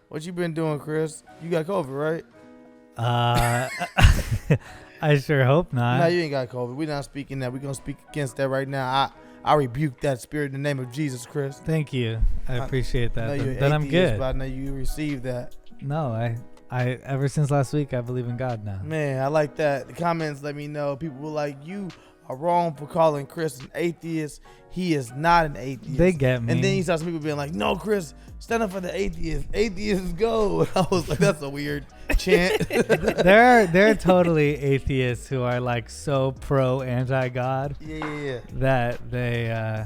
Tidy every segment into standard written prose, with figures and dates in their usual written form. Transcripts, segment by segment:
What you been doing, Chris? You got COVID, right? I sure hope not. No, you ain't got COVID. We're not speaking that. We're going to speak against that right now. I rebuke that spirit in the name of Jesus, Chris. Thank you. I appreciate that. I know you're Then I'm atheist, good. but I know you received that. No, I ever since last week, I believe in God now. Man, I like that. The comments let me know. People were like, you are wrong for calling Chris an atheist. He is not an atheist. They get me. And then you saw some people being like, no, Chris, stand up for the atheist. Atheists go. And I was like, that's a weird chant. there are totally atheists who are like so pro anti-God. Yeah. That they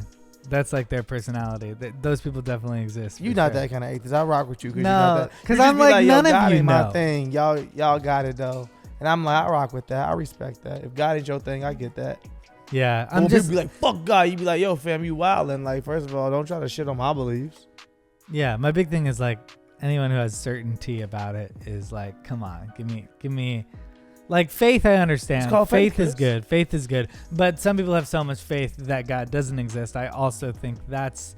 that's like their personality. Those people definitely exist. You're not that kind of atheist. I rock with you. No, because I'm like none God of you ain't know. my thing. Y'all got it though. And I'm like, I rock with that. I respect that. If God ain't your thing, I get that. Yeah, I'm just be like, fuck God. You be like, yo, fam, you wildin'. Like, first of all, don't try to shit on my beliefs. Yeah, my big thing is like anyone who has certainty about it is like, come on, give me like faith. I understand. It's called faith Chris. is good. Faith is good. But some people have so much faith that God doesn't exist. I also think that's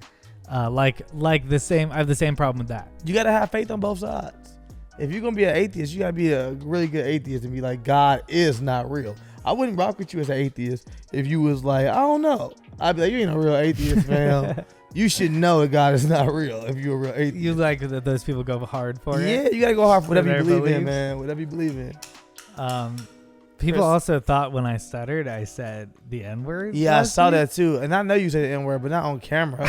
like the same. I have the same problem with that. You gotta have faith on both sides. If you're gonna be an atheist, you gotta be a really good atheist and be like, God is not real. I wouldn't rock with you as an atheist if you was like, I don't know. I'd be like, you ain't a real atheist, man. You should know that God is not real if you're a real atheist. You like that those people go hard for it? Yeah, you gotta go hard for whatever you believe beliefs. in, man. Whatever you believe in. People Chris. also thought when I stuttered, I said the N-word. Yeah, I saw that too, and I know you said the N-word, but not on camera.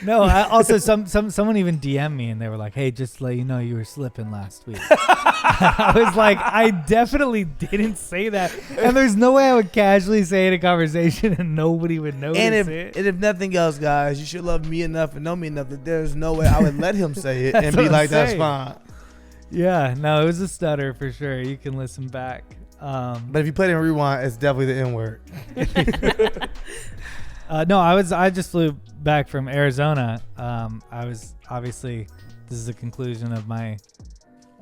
No. I also someone even DM'd me and they were like, "Hey, just to let you know, you were slipping last week." I was like, I definitely didn't say that, and there's no way I would casually say it in a conversation and nobody would notice it. And if nothing else, guys, you should love me enough and know me enough that there's no way I would let him say it and That's be what like, I'm that's saying. fine. Yeah, no, it was a stutter for sure. You can listen back. But if you play it in rewind, it's definitely the N-word. No, I just flew back from Arizona. I was obviously, this is the conclusion of my,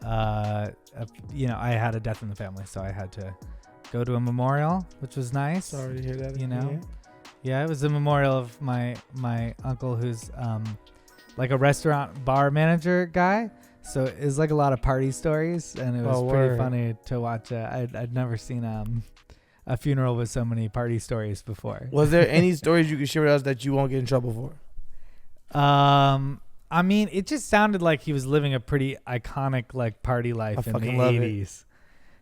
I had a death in the family, so I had to go to a memorial, which was nice. Sorry to hear that. Yeah, it was a memorial of my uncle who's like a restaurant bar manager guy. So it was like a lot of party stories, and it was pretty funny to watch. I'd never seen a funeral with so many party stories before. Was there any stories you could share with us that you won't get in trouble for? I mean, it just sounded like he was living a pretty iconic like party life in the 80s.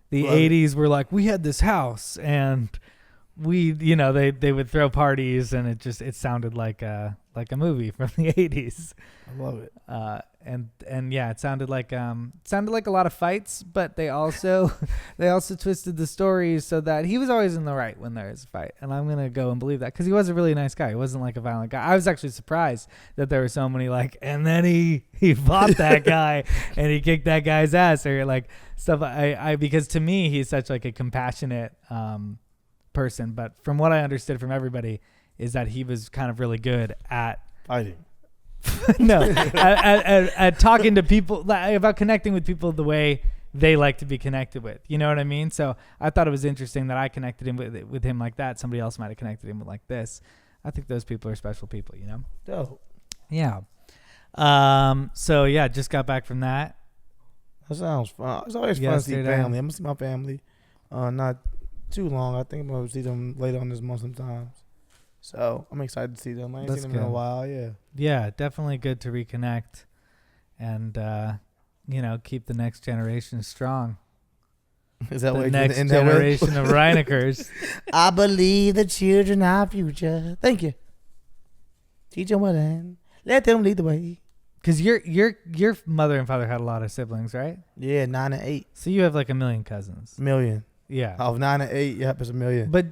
The 80s were like, we had this house and we, they would throw parties, and it sounded like a movie from the 80s. I love it. And yeah, it sounded like a lot of fights, but they also twisted the stories so that he was always in the right when there is a fight. And I'm gonna go and believe that because he was a really nice guy. He wasn't like a violent guy. I was actually surprised that there were so many like, and then he fought that guy and he kicked that guy's ass or like stuff. Because to me he's such like a compassionate person, but from what I understood from everybody is that he was kind of really good at fighting. No, at talking to people, about connecting with people the way they like to be connected with. You know what I mean? So I thought it was interesting that I connected him with him like that. Somebody else might have connected him with like this. I think those people are special people, Dope. Yeah. So yeah, just got back from that. That sounds fun. It's always fun to see family. I'm gonna see my family. Not too long. I think I'm gonna see them later on this month sometimes. So I'm excited to see them. I ain't seen them in a while. Yeah. Yeah, definitely good to reconnect, and keep the next generation strong. Is that the next generation of Reinekers? I believe the children are our future. Thank you. Teach them well and let them lead the way. Because your mother and father had a lot of siblings, right? Yeah, 9 and 8. So you have like 1 million cousins. Million. Yeah. Of 9 and 8, yep, it's 1 million. But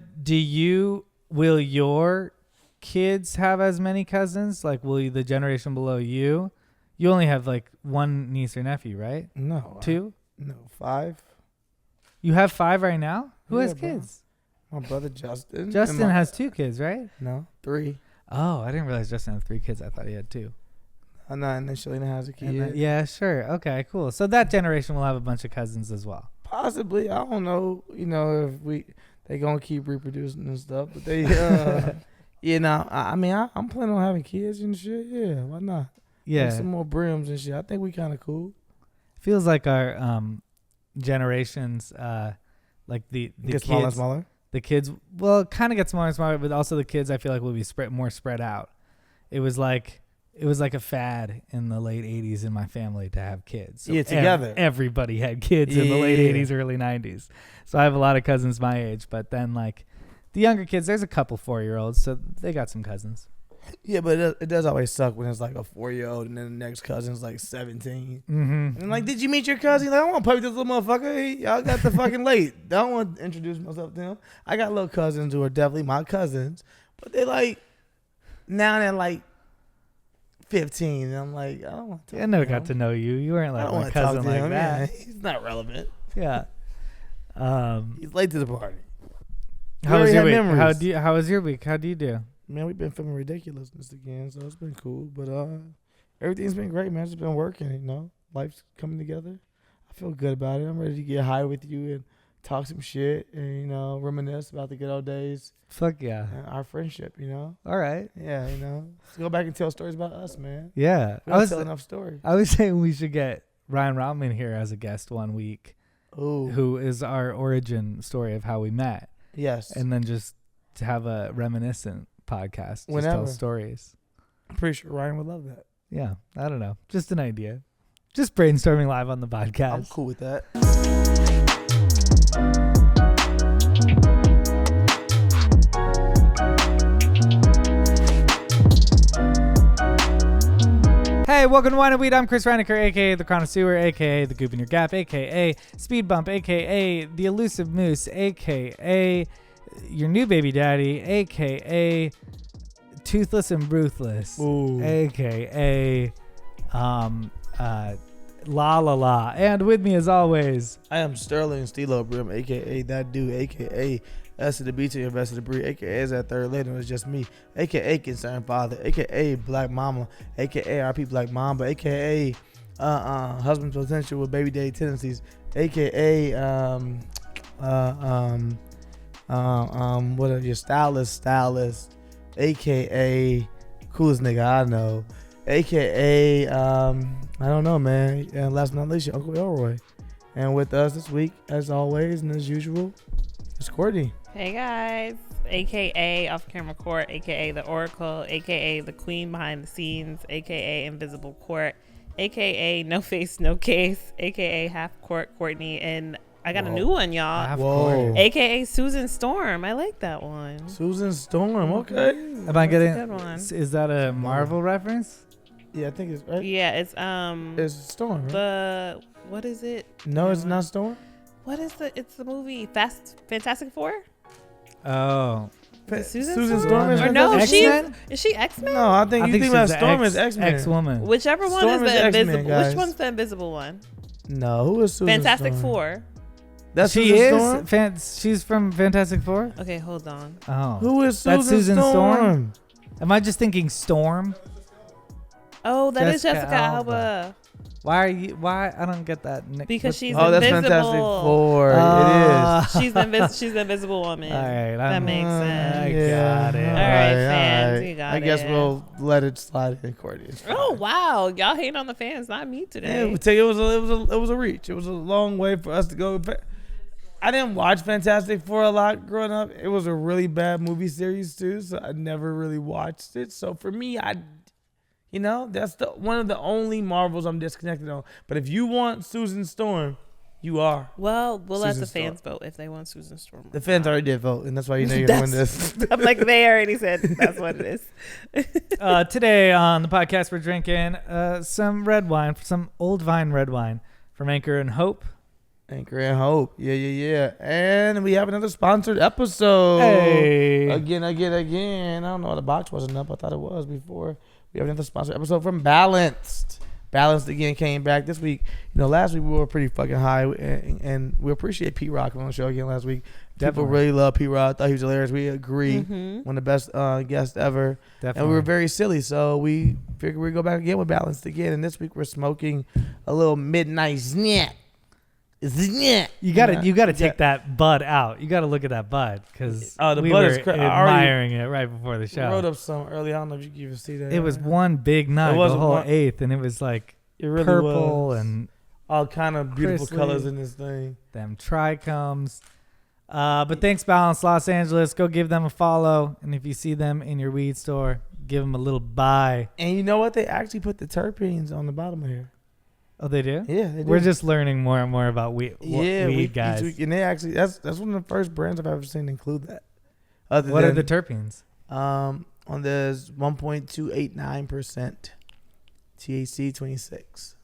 will your kids have as many cousins? Like, will the generation below you? You only have like 1 niece or nephew, right? No. 2? No, 5. You have 5 right now? Who has bro. kids? My brother Justin. Justin has 2 kids, right? No, 3. Oh, I didn't realize Justin had 3 kids. I thought he had 2. And then Shalina has a kid. Yeah, sure. Okay, cool. So that generation will have a bunch of cousins as well. Possibly. I don't know. If they gonna keep reproducing and stuff, but they. I mean, I'm planning on having kids and shit. Yeah, why not? Yeah. Like some more brims and shit. I think we kind of cool. Feels like our generations, like the Get kids, smaller and smaller. the kids, well, it kind of get smaller and smaller, but also the kids, I feel like will be more spread out. It was like a fad in the late 80s in my family to have kids. So together. Everybody had kids in the late 80s, early 90s. So I have a lot of cousins my age, but then like the younger kids, there's a couple 4-year-olds, so they got some cousins. Yeah, but it does always suck when it's like a 4-year-old and then the next cousin's like 17. Mm-hmm. And like, did you meet your cousin? Like, I want to play with this little motherfucker. Y'all got the fucking late. I don't want to introduce myself to him. I got little cousins who are definitely my cousins, but they like, now they're like 15. And I'm like, I don't want to talk I never to him. got to know you. You weren't I like don't my want to talk cousin to like him. that. Yeah, he's not relevant. Yeah. He's late to the party. How was your week? Memories. How was your week? How do you do? Man, we've been filming ridiculousness again, so it's been cool. But everything's been great, man. It's just been working, you know. Life's coming together. I feel good about it. I'm ready to get high with you and talk some shit and, you know, reminisce about the good old days. Fuck yeah. And our friendship, you know. All right. Yeah, you know. Let's go back and tell stories about us, man. Yeah. We don't tell enough stories. I was saying we should get Ryan Rautman here as a guest one week, Ooh. who is our origin story of how we met. Yes. And then just to have a reminiscent podcast. Just Whenever. tell stories. I'm pretty sure Ryan would love that. Yeah. I don't know. Just an idea. Just brainstorming live on the podcast. I'm cool with that. Hey, welcome to Wine and Weed. I'm Chris Reinecker, a.k.a. The Connoisseur, a.k.a. The Goop in Your Gap, a.k.a. Speed Bump, a.k.a. The Elusive Moose, a.k.a. Your New Baby Daddy, a.k.a. Toothless and Ruthless, Ooh. a.k.a. La La La. And with me as always, I am Sterling Stilo Brim, a.k.a. That Dude, a.k.a. S to the B to your best of the breed, a.k.a. is that third lady, it's just me, a.k.a. Concerned Father, a.k.a. Black Mama, a.k.a. RP Black Mamba, a.k.a. Husband Potential with Baby Daddy Tendencies, a.k.a. What are your stylist, a.k.a. Coolest nigga I know, a.k.a. I don't know, man, and last but not least, your Uncle Elroy. And with us this week, as always and as usual, it's Courtney. Hey guys, aka Off Camera Court, aka The Oracle, aka The Queen Behind the Scenes, aka Invisible Court, aka No Face No Case, aka Half Court Courtney, and I got a new one, y'all. Half Whoa. Court. aka Susan Storm. I like that one. Susan Storm, okay. Am I getting? Good one. Is that a Marvel reference? Yeah, I think it's right. Yeah, it's Storm, right? the what is it? No, it's not Storm. What is it's the movie Fantastic Four? Oh, Susan Storm is Or no, X-Men? is she X-Men? No, I think you think she's about the Storm as X-Men. X-Woman. Whichever one Storm is is the X-Men, invisible. guys. Which one's the invisible one? No, who is Susan Fantastic Storm? Four. That's She Susan is. Storm? She's from Fantastic Four. Okay, hold on. Oh, Who is Susan, That's Susan Storm? Storm? Am I just thinking Storm? Oh, that is Jessica Jessica Alba. Alba. Why are you? Why I don't get that. Because she's Oh, that's invisible. Fantastic Four. It is. She's the invisible woman. All right, That makes sense. I got it. All right, fans, you got I guess it. we'll let it slide in, Courtney. It's fine. Oh wow, y'all hating on the fans, not me Yeah, today. we take it was a reach. It was a long way for us to go. I didn't watch Fantastic Four a lot growing up. It was a really bad movie series too, so I never really watched it. So for me, that's one of the only Marvels I'm disconnected on. But if you want Susan Storm, you are. Well, we'll let Susan the Storm. fans vote if they want Susan Storm. The fans already did vote, and that's why you know you're gonna win this. I'm like, they already said that's what it is. Today on the podcast, we're drinking some red wine, some old vine red wine from Anchor and Hope. Anchor and Hope. Yeah. And we have another sponsored episode. Hey. Again. I don't know why the box wasn't up. I thought it was before. We have another sponsored episode from Balanced. Balanced again came back this week. Last week we were pretty fucking high, and we appreciate P-Rock on the show again last week. Definitely. People really love P-Rock. Thought he was hilarious. We agree. Mm-hmm. One of the best guests ever. Definitely. And we were very silly, so we figured we'd go back again with Balanced again. And this week we're smoking a little midnight snack. You gotta take that bud out. You gotta look at that bud because the we bud were is admiring it right before the I show. wrote up some early. I don't know if you can even see that. It was one big nut, the wasn't whole one- eighth, and it was like It really purple was. and all kind of beautiful Crisply. colors in this thing. them trichomes. But thanks, Balance Los Angeles. Go give them a follow, and if you see them in your weed store, give them a little buy. And you know what? They actually put the terpenes on the bottom of here. Oh, they do? Yeah, they do. We're just learning more and more about weed guys. each week, and they actually that's one of the first brands I've ever seen include that. Other What are than, the terpenes? on this 1.289% THC 26.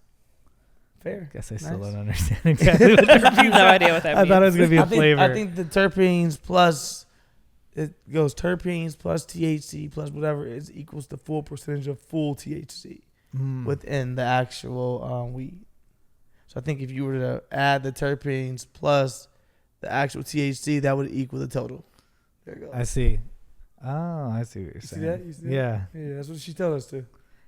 Fair. Guess I still Nice. don't understand exactly what terpenes No are. idea what that I means. thought it was gonna be a flavor. I think the terpenes plus it goes terpenes plus THC plus whatever is equals the full percentage of full THC within the actual weed. So I think if you were to add the terpenes plus the actual THC, that would equal the total. There you go. I see. Oh, I see what you're You see saying. that? You see that? Yeah. Yeah, that's what she told us to.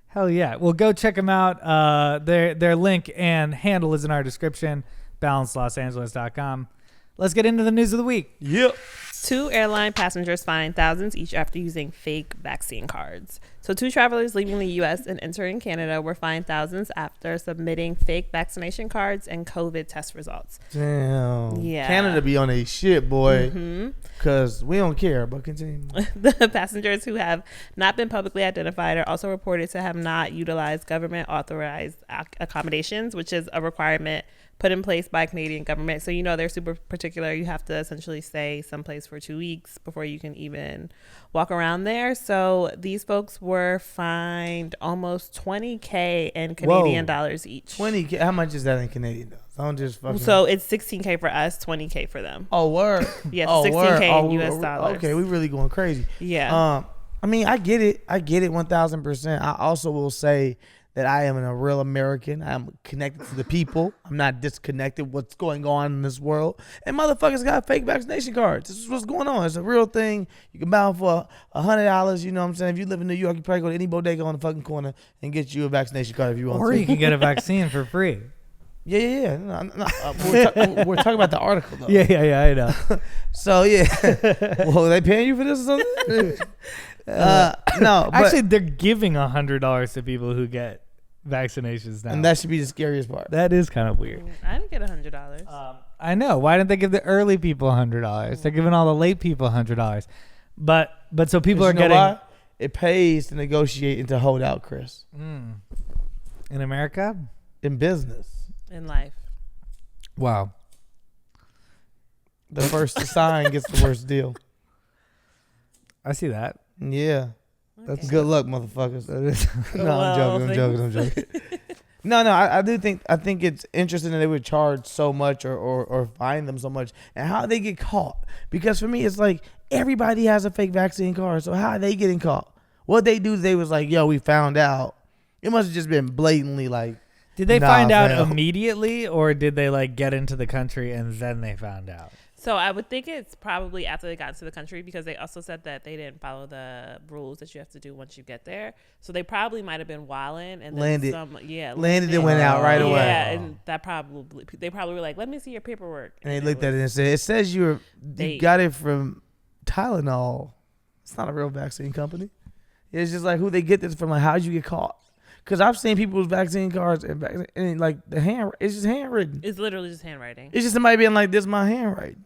Hell yeah. Well, go check them out. Their link and handle is in our description, balancelosangeles.com. Let's get into the news of the week. Yep. 2 airline passengers fined thousands each after using fake vaccine cards. So 2 travelers leaving the U.S. and entering Canada were fined thousands after submitting fake vaccination cards and COVID test results. Damn. Yeah. Canada be on a shit, boy. Mm-hmm. Because we don't care, but continue. The passengers who have not been publicly identified are also reported to have not utilized government authorized accommodations, which is a requirement put in place by Canadian government. So, they're super particular. You have to essentially stay someplace for 2 weeks before you can even walk around there. So these folks were fined almost $20,000 in Canadian dollars each. 20K. How much is that in Canadian dollars? I don't just fucking. So it's $16,000 for us, $20,000 for them. Oh, word. Yes, oh, $16,000 word. in US dollars. Okay, we really going crazy. Yeah. I mean, I get it 1000%. I also will say that I am a real American. I'm connected to the people. I'm not disconnected what's going on in this world. And motherfuckers got fake vaccination cards. This is what's going on. It's a real thing. You can buy them for $100. You know what I'm saying? If you live in New York, you probably go to any bodega on the fucking corner and get you a vaccination card if you want Or to. you can get a vaccine for free. Yeah. No, we're talking about the article, though. Yeah, I know. So, yeah. Well, are they paying you for this or something? No. But, Actually, they're giving $100 to people who get vaccinations now. and that should be the scariest part. That is kind of weird. I didn't get $100. I know. Why didn't they give the early people $100? They're giving all the late people $100. But so people are You know getting why? It pays to negotiate and to hold out, Chris. in America. In business, In life. Wow. the first to sign gets the worst deal. I see that. Yeah. That's Good luck, motherfuckers. No, Well, I'm joking. No, I do think it's interesting that they would charge so much or fine them so much and how they get caught. Because for me, it's like everybody has a fake vaccine card. So how are they getting caught? What they do, they was like, yo, we found out. It must have just been blatantly like. Did they Nah, find out fam. immediately, or did they like get into the country and then they found out? So I would think it's probably after they got into the country, because they also said that they didn't follow the rules that you have to do once you get there. So they probably might have been wilding and then Landed landed and went out right away. Yeah, and they probably were like, "Let me see your paperwork." And they looked at it and said, it says you got it from Tylenol. It's not a real vaccine company. It's just like who they get this from. Like, how'd you get caught? Because I've seen people's vaccine cards and like the hand, it's just handwritten. It's literally just handwriting. It's just somebody being like, this is my handwriting.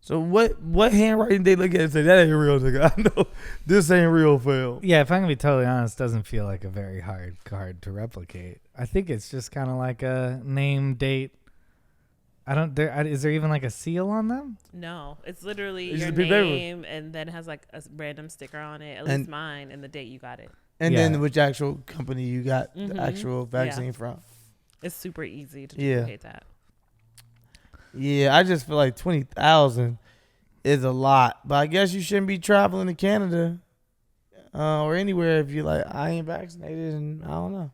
So what handwriting they look at and say, that ain't real, nigga. I know this ain't real, Phil. Yeah, if I'm gonna be totally honest, it doesn't feel like a very hard card to replicate. I think it's just kind of like a name, date. Is there even like a seal on them? No, it's literally It's your just a piece of paper. name, and then it has like a random sticker on it. At least mine, and the date you got it. And Yeah. then which actual company you got the actual vaccine from. It's super easy to Yeah. duplicate that. Yeah, I just feel like 20,000 is a lot. But I guess you shouldn't be traveling to Canada or anywhere if you're like, I ain't vaccinated, and I don't know.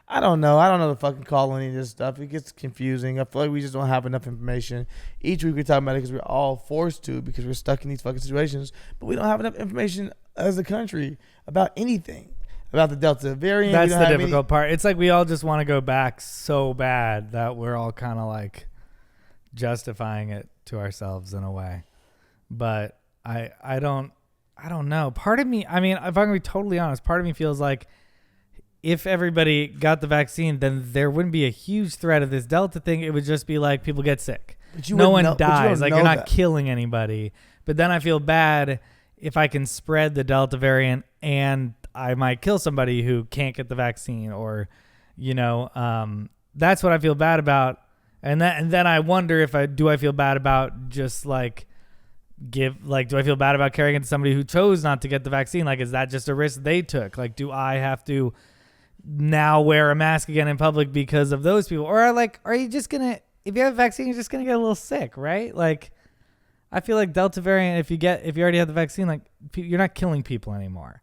I don't know the fucking call on any of this stuff. It gets confusing. I feel like we just don't have enough information. Each week we're talking about it because we're all forced to because we're stuck in these fucking situations. But we don't have enough information as a country about anything. About the Delta variant. That's the difficult part. It's like we all just want to go back so bad that we're all kind of like justifying it to ourselves in a way. But I don't know. Part of me, I mean, if I'm gonna be totally honest, part of me feels like if everybody got the vaccine, then there wouldn't be a huge threat of this Delta thing. It would just be like people get sick. No one dies. Like you're not killing anybody. But then I feel bad if I can spread the Delta variant and I might kill somebody who can't get the vaccine, or, that's what I feel bad about. And then I wonder if I feel bad about just do I feel bad about carrying it to somebody who chose not to get the vaccine? Like, is that just a risk they took? Like, do I have to now wear a mask again in public because of those people? Or are you just going to, if you have a vaccine, you're just going to get a little sick, right? Like, I feel like Delta variant, if you already have the vaccine, like you're not killing people anymore.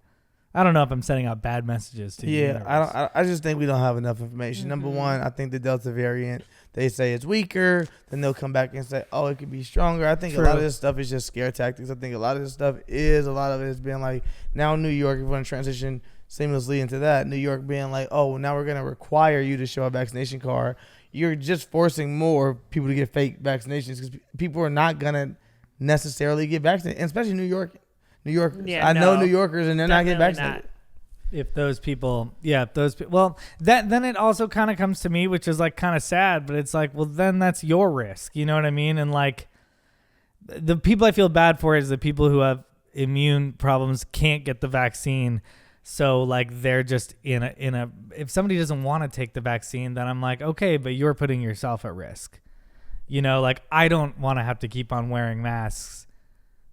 I don't know if I'm sending out bad messages to you. Yeah, I just think we don't have enough information. Mm-hmm. Number one, I think the Delta variant, they say it's weaker, then they'll come back and say, oh, it could be stronger. I think a lot of this stuff is just scare tactics. I think a lot of it has been like, now New York, if we want to transition seamlessly into that, New York being like, oh, now we're going to require you to show a vaccination card. You're just forcing more people to get fake vaccinations because people are not going to necessarily get vaccinated, and especially New Yorkers. I know New Yorkers, and they're not getting vaccinated. If those people, well, then it also kind of comes to me, which is like kind of sad, but it's like, well, then that's your risk. You know what I mean? And like the people I feel bad for is the people who have immune problems, can't get the vaccine. So like they're just in a, if somebody doesn't want to take the vaccine, then I'm like, okay, but you're putting yourself at risk. Like I don't want to have to keep on wearing masks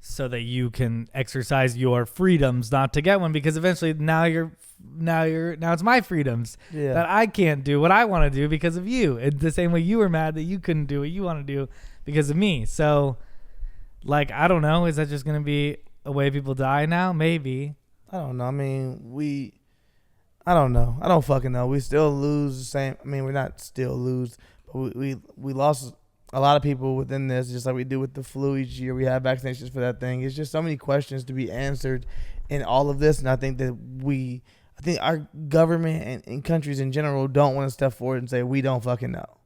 so that you can exercise your freedoms not to get one, because eventually now it's my freedoms that I can't do what I want to do because of you. It's the same way you were mad that you couldn't do what you want to do because of me. So like, I don't know. Is that just going to be a way people die now? Maybe. I don't know. I mean, I don't know. I don't fucking know. We still lose the same. I mean, we're not still lose, but we lost a lot of people within this, just like we do with the flu each year. We have vaccinations for that thing. It's just so many questions to be answered in all of this. And I think our government and countries in general don't want to step forward and say, we don't fucking know.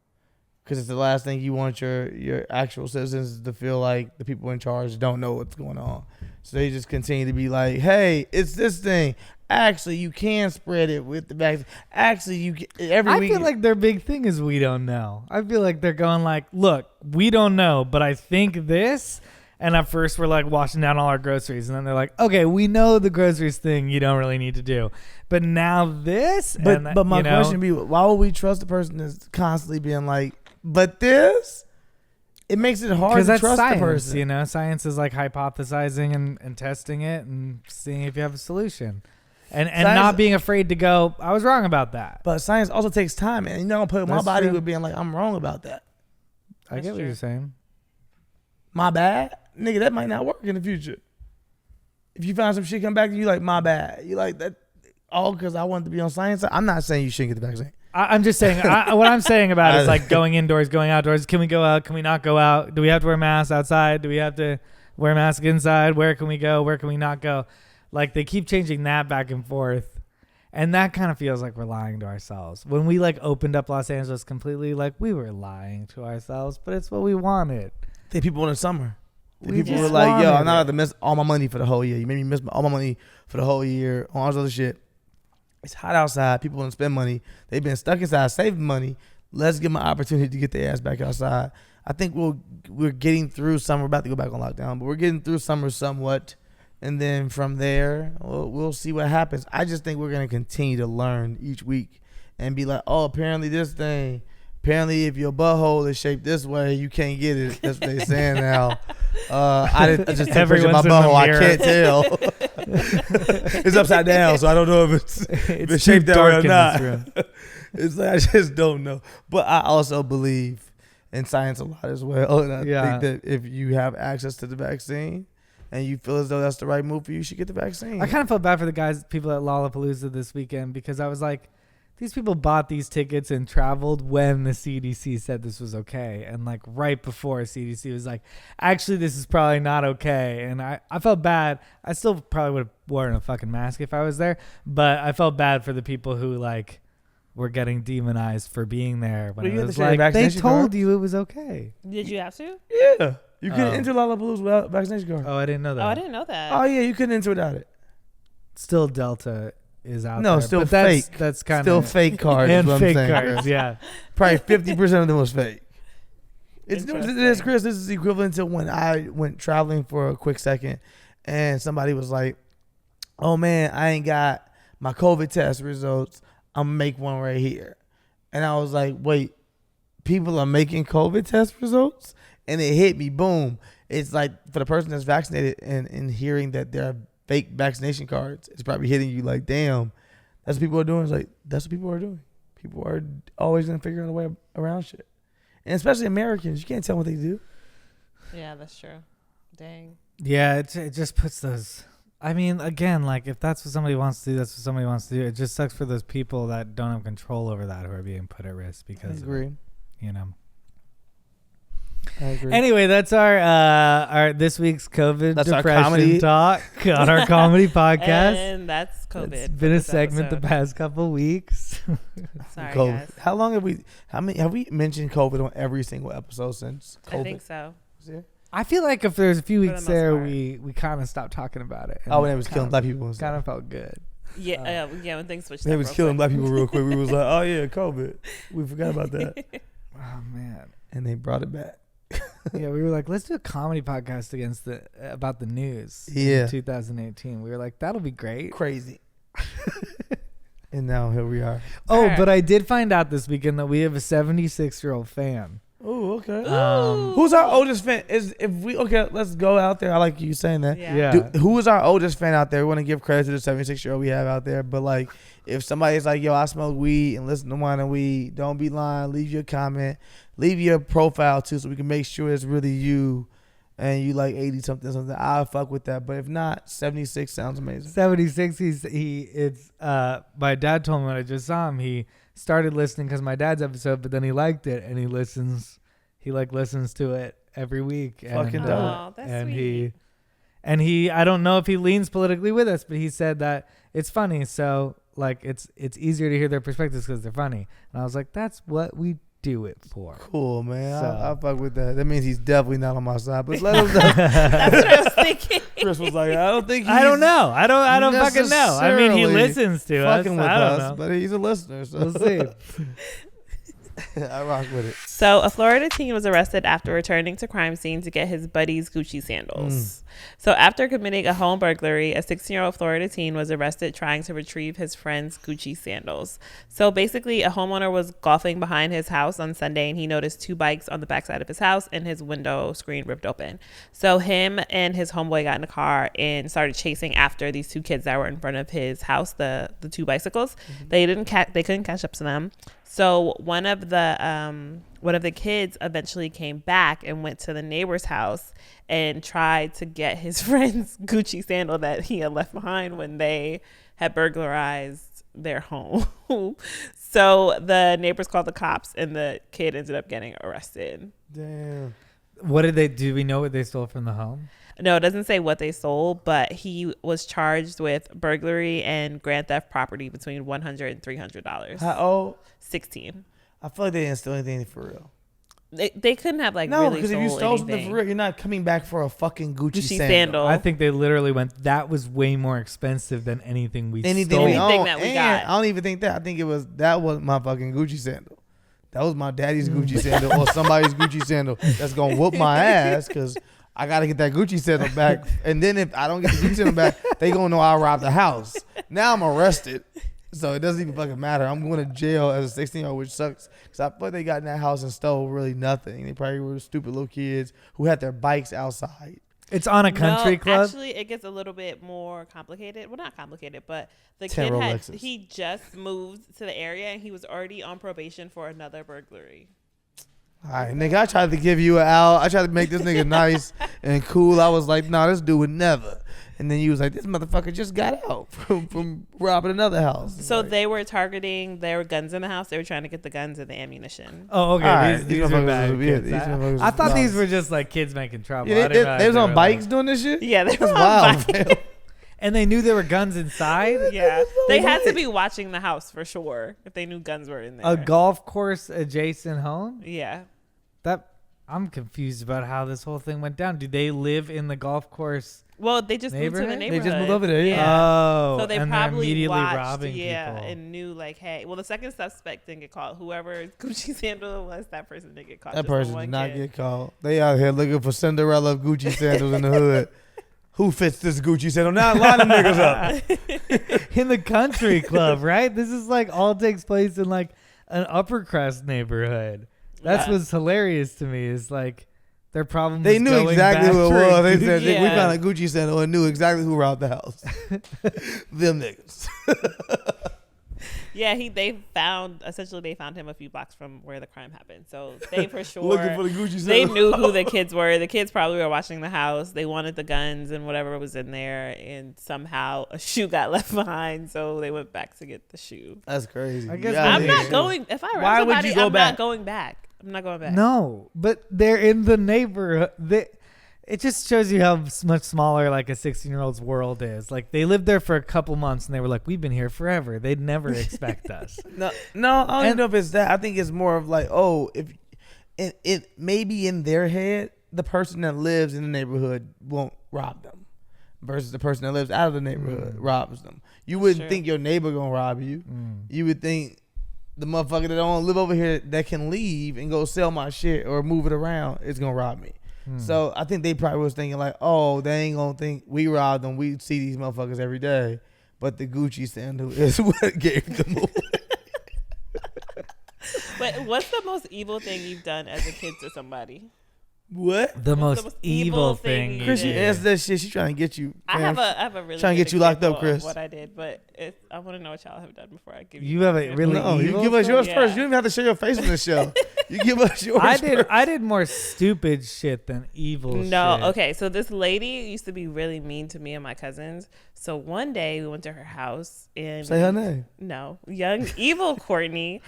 Because it's the last thing you want your actual citizens to feel like the people in charge don't know what's going on. So they just continue to be like, hey, it's this thing. Actually, you can spread it with the vaccine. Actually, you can, I feel like their big thing is we don't know. I feel like they're going like, look, we don't know, but I think this. And at first we're like washing down all our groceries. And then they're like, okay, we know the groceries thing you don't really need to do. But now this. But my question would be, why would we trust the person that's constantly being like, but this? It makes it hard to trust science, the person. Science is like hypothesizing and testing it and seeing if you have a solution. And not being afraid to go, I was wrong about that. But science also takes time, and you're not going to put my body with being like, I'm wrong about that. I get what you're saying. My bad? Nigga, that might not work in the future. If you find some shit come back to you like, my bad. You like that all because I wanted to be on science? I'm not saying you shouldn't get the vaccine. I'm just saying, what I'm saying about it is like going indoors, going outdoors. Can we go out? Can we not go out? Do we have to wear masks outside? Do we have to wear masks inside? Where can we go? Where can we not go? Like they keep changing that back and forth. And that kind of feels like we're lying to ourselves. When we like opened up Los Angeles completely, like we were lying to ourselves, but it's what we wanted. I think people in the summer. People were like, yo, I'm not going to miss all my money for the whole year. You made me miss all my money for the whole year. All this other shit. It's hot outside. People want to spend money. They've been stuck inside saving money. Let's give them an opportunity to get their ass back outside. I think we're getting through summer. We're about to go back on lockdown, but we're getting through summer somewhat. And then from there, we'll see what happens. I just think we're going to continue to learn each week and be like, oh, apparently this thing. Apparently if your butthole is shaped this way, you can't get it. That's what they're saying now. I just took a picture of my butthole. I can't tell. It's upside down, so I don't know if it's shaped that way or not. It's like I just don't know. But I also believe in science a lot as well. And I think that if you have access to the vaccine and you feel as though that's the right move for you, you should get the vaccine. I kind of felt bad for the people at Lollapalooza this weekend, because I was like, these people bought these tickets and traveled when the CDC said this was okay. And like right before CDC was like, actually, this is probably not okay. And I felt bad. I still probably would have worn a fucking mask if I was there. But I felt bad for the people who like were getting demonized for being there when Well, you it had was to show your like they vaccination told cards? you it was okay. Did you have to? Yeah. You couldn't Oh. enter Lollapalooza without vaccination card. Oh, I didn't know that. Oh, I didn't know that. Oh, yeah, you couldn't enter without it. Still Delta is out No, there. still but that's, fake. That's kind Still of fake cards. and is what fake I'm saying, cards. Chris. Yeah. Probably 50% of them was fake. It's Interesting. Chris. This is equivalent to when I went traveling for a quick second, and somebody was like, "Oh man, I ain't got my COVID test results. I'm gonna make one right here," and I was like, "Wait, people are making COVID test results?" And it hit me. Boom! It's like for the person that's vaccinated and hearing that there are fake vaccination cards, it's probably hitting you like, "Damn, that's what people are doing." It's like that's what people are doing. People are always gonna figure out a way around shit. And especially Americans, you can't tell what they do. Yeah, that's true. Dang. Yeah, it just puts those. I mean, again, like if that's what somebody wants to do, that's what somebody wants to do. It just sucks for those people that don't have control over that, who are being put at risk because I agree. of, you know. I agree. Anyway, that's our this week's COVID That's our depression comedy. talk on our comedy podcast. And that's COVID. It's for been a this segment the episode. past couple weeks. Sorry, COVID. guys. How long have we mentioned COVID on every single episode since COVID? I think so. was here? I feel like if there's a few For the weeks most there, part. we kind of stopped talking about it. Oh, when it was killing black people. Kind of felt good. Yeah, yeah. When things switched It up was real killing quick. black people real quick. We was like, oh yeah, COVID. We forgot about that. Oh man. And they brought it back. Yeah, we were like, let's do a comedy podcast about the news. Yeah. In 2018. We were like, that'll be great. Crazy. And now here we are. Oh, Alright. but I did find out this weekend that we have a 76-year-old fan. Oh, okay. Ooh. Who's our oldest fan? Let's go out there. I like you saying that. Yeah. Who is our oldest fan out there? We want to give credit to the 76-year-old we have out there. But like, if somebody's like, yo, I smoke weed and listen to Wine and Weed, don't be lying. Leave your comment. Leave your profile too, so we can make sure it's really you and you like 80 something. I'll fuck with that. But if not, 76 sounds amazing. 76. My dad told me when I just saw him, he started listening because my dad's episode, but then he liked it and he listens to it every week. Fucking and, dope. Oh, that's sweet. he I don't know if he leans politically with us, but he said that it's funny. So like it's easier to hear their perspectives because they're funny. And I was like, that's what we do it for. Cool, man. So- I fuck with that. That means he's definitely not on my side. But let him know. That's what I was thinking. Chris was like, I don't think he's I don't know. I don't fucking know. I mean, he necessarily listens to us. fucking with I don't us, know. but he's a listener. So We'll see. I rock with it. So, a Florida teen was arrested after returning to crime scene to get his buddy's Gucci sandals. So, after committing a home burglary, a 16-year-old Florida teen was arrested trying to retrieve his friend's Gucci sandals. So, basically, a homeowner was golfing behind his house on Sunday, and he noticed two bikes on the backside of his house and his window screen ripped open. So, him and his homeboy got in the car and started chasing after these two kids that were in front of his house, the two bicycles. They couldn't catch up to them. So one of the kids eventually came back and went to the neighbor's house and tried to get his friend's Gucci sandal that he had left behind when they had burglarized their home. So the neighbors called the cops and the kid ended up getting arrested. Damn. What did they do? We know what they stole from the home. No, it doesn't say what they stole, but he was charged with burglary and grand theft property between $100 and $300. How old? 16. I feel like they didn't steal anything for real. They couldn't have like No, really because if you stole stole something anything. for real, you're not coming back for a fucking Gucci Gucci sandal. sandal. I think they literally went, that was way more expensive than anything we Anything stole. we Anything own. that we And got. I don't even think that. I think that was my fucking Gucci sandal. That was my daddy's Gucci sandal or somebody's Gucci sandal that's going to whoop my ass because I got to get that Gucci sandal back. And then if I don't get the Gucci sandal back, they going to know I robbed the house. Now I'm arrested. So it doesn't even fucking matter. I'm going to jail as a 16-year-old, which sucks. Because I thought they got in that house and stole really nothing. They probably were stupid little kids who had their bikes outside. It's on a country club. Actually, it gets a little bit more complicated. Well, not complicated, but the 10 kid Rolexes. he just moved to the area and he was already on probation for another burglary. All right, nigga, I tried to give you an out. I tried to make this nigga nice and cool. I was like, nah, this dude would never. And then you was like, this motherfucker just got out from robbing another house. So Like, they were targeting, there were guns in the house. They were trying to get the guns and the ammunition. Oh, okay. All right, These these were motherfuckers bad was- kids. yeah, these motherfuckers I was thought these wild. were just like kids making trouble. Yeah, I they didn't realize was they on were bikes like- doing this shit? Yeah, they were That's on wild, bikes. man. And they knew there were guns inside? Yeah. They had to be watching the house for sure if they knew guns were in there. A golf course adjacent home? Yeah. I'm confused about how this whole thing went down. Do they live in the golf course? Well, they just moved to the Neighborhood? neighborhood. They just moved over there, yeah. Oh, So they and they're probably immediately watched, robbing people. and knew like, hey, well, the second suspect didn't get caught. Whoever Gucci sandal was, that person didn't get caught. That Just the person one did not kid. get caught. They out here looking for Cinderella Gucci sandals in the hood. Who fits this Gucci sandal? Now line them niggas up. In the country club, right? This is like all takes place in like an upper crust neighborhood. That's Yeah. what's hilarious to me is like their problem. They was knew going exactly back who it for was. They Gucci. said, we Yeah. found a Gucci sandal and knew exactly who robbed the house. Them niggas. Yeah, they found him a few blocks from where the crime happened. So they for sure Looking for the Gucci they sandal. knew who the kids were. The kids probably were watching the house. They wanted the guns and whatever was in there, and somehow a shoe got left behind, so they went back to get the shoe. That's crazy. I guess Yeah, I'm Yeah. not going. If I Why rob would somebody, you go I'm back? not going back. I'm not going back. No, but they're in the neighborhood. It just shows you how much smaller like a 16-year-old's world is. Like they lived there for a couple months and they were like, "We've been here forever." They'd never expect us. No, I don't even know if it's that. I think it's more of like, if it maybe in their head, the person that lives in the neighborhood won't rob them, versus the person that lives out of the neighborhood robs them. You wouldn't Sure. think your neighbor gonna rob you. You would think the motherfucker that don't live over here that can leave and go sell my shit or move it around is gonna rob me. So I think they probably was thinking like, they ain't gonna think we robbed them. We see these motherfuckers every day. But the Gucci sandal is what gave them away. But what's the most evil thing you've done as a kid to somebody? What? The What's most evil thing. you Chris, did? you answer that shit. She trying to get you. I fam. have a really Trying to good get you locked up, example of Chris. what I did, but I want to know what y'all have done before I give you. You my have a example. really No, you evil give us yours Yeah. first. You don't even have to show your face on the show. You give us yours. first. I did more stupid shit than evil No, shit. okay. So this lady used to be really mean to me and my cousins. So one day we went to her house and Say her name. No, young evil Courtney.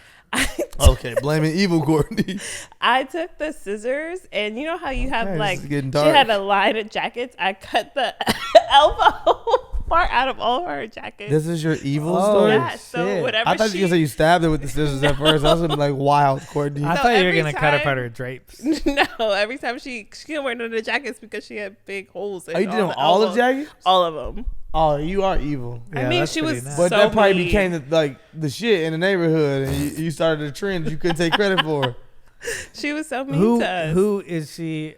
Okay, blaming evil Courtney. I took the scissors, and you know how you have Okay, like this is getting she dark. had a line of jackets. I cut the elbow part out of all of her jackets. This is your evil Oh, story? Yeah, so shit. whatever I thought you were gonna say you stabbed her with the scissors at first. I was gonna be like, wild, Courtney. I So thought you were every gonna cut time- apart her drapes. No, every time she didn't wear none of the jackets because she had big holes. In Are you doing all the jackets? All of them. Oh, you are evil. I Yeah, mean, that's she pretty was nice. But so that probably mean. became the shit in the neighborhood, and you started a trend you couldn't take credit for. She was so mean to us. Who is she?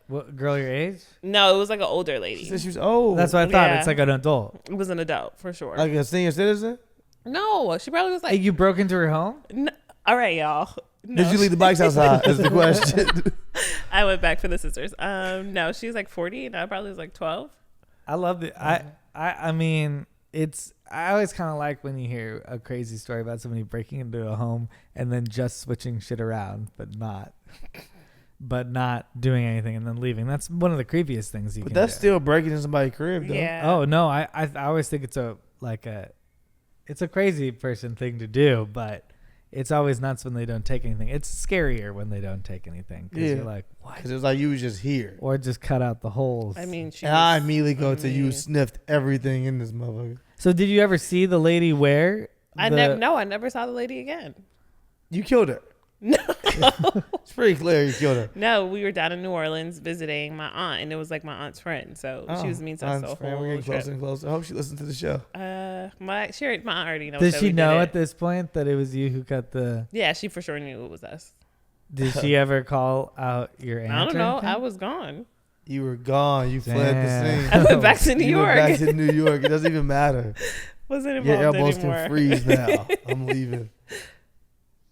What girl your age? No, it was like an older She lady. said she was old. That's what I thought. Yeah. It's like an adult. It was an adult for sure. Like a senior citizen. No, she probably was Hey, like. you broke into her home? All right, y'all. No, Did you leave the bikes outside? Is the question. I went back for the sisters. No, she was like 40, and I probably was like 12. I love it. I mean, I always kind of like when you hear a crazy story about somebody breaking into a home and then just switching shit around, but not doing anything and then leaving. That's one of the creepiest things you But can that's do. still breaking in somebody's crib, though. Yeah. Oh no, I always think it's a crazy person thing to do, but it's always nuts when they don't take anything. It's scarier when they don't take anything because Yeah. you're like, what? Because it was like you was just here. Or just cut out the holes. I mean, she And I was- immediately go to you mean, sniffed everything in this motherfucker. So did you ever see the lady wear? I never saw the lady again. You killed her. No. It's pretty clear you killed her. No, we were down in New Orleans visiting my aunt, and it was like my aunt's friend. So she was mean to us the Aunt's friend. whole We're getting trip. closer and closer. I hope she listens to the show. My aunt already knows. Does that she we know did at it. this point that it was you who cut the? Yeah, she for sure knew it was us. Did she ever call out your aunt? I don't or know. anything? I was gone. You were gone. You fled the Damn. scene. I went back to New You York. went back to New York. It doesn't even matter. Wasn't Your involved elbows anymore. can freeze now. I'm leaving.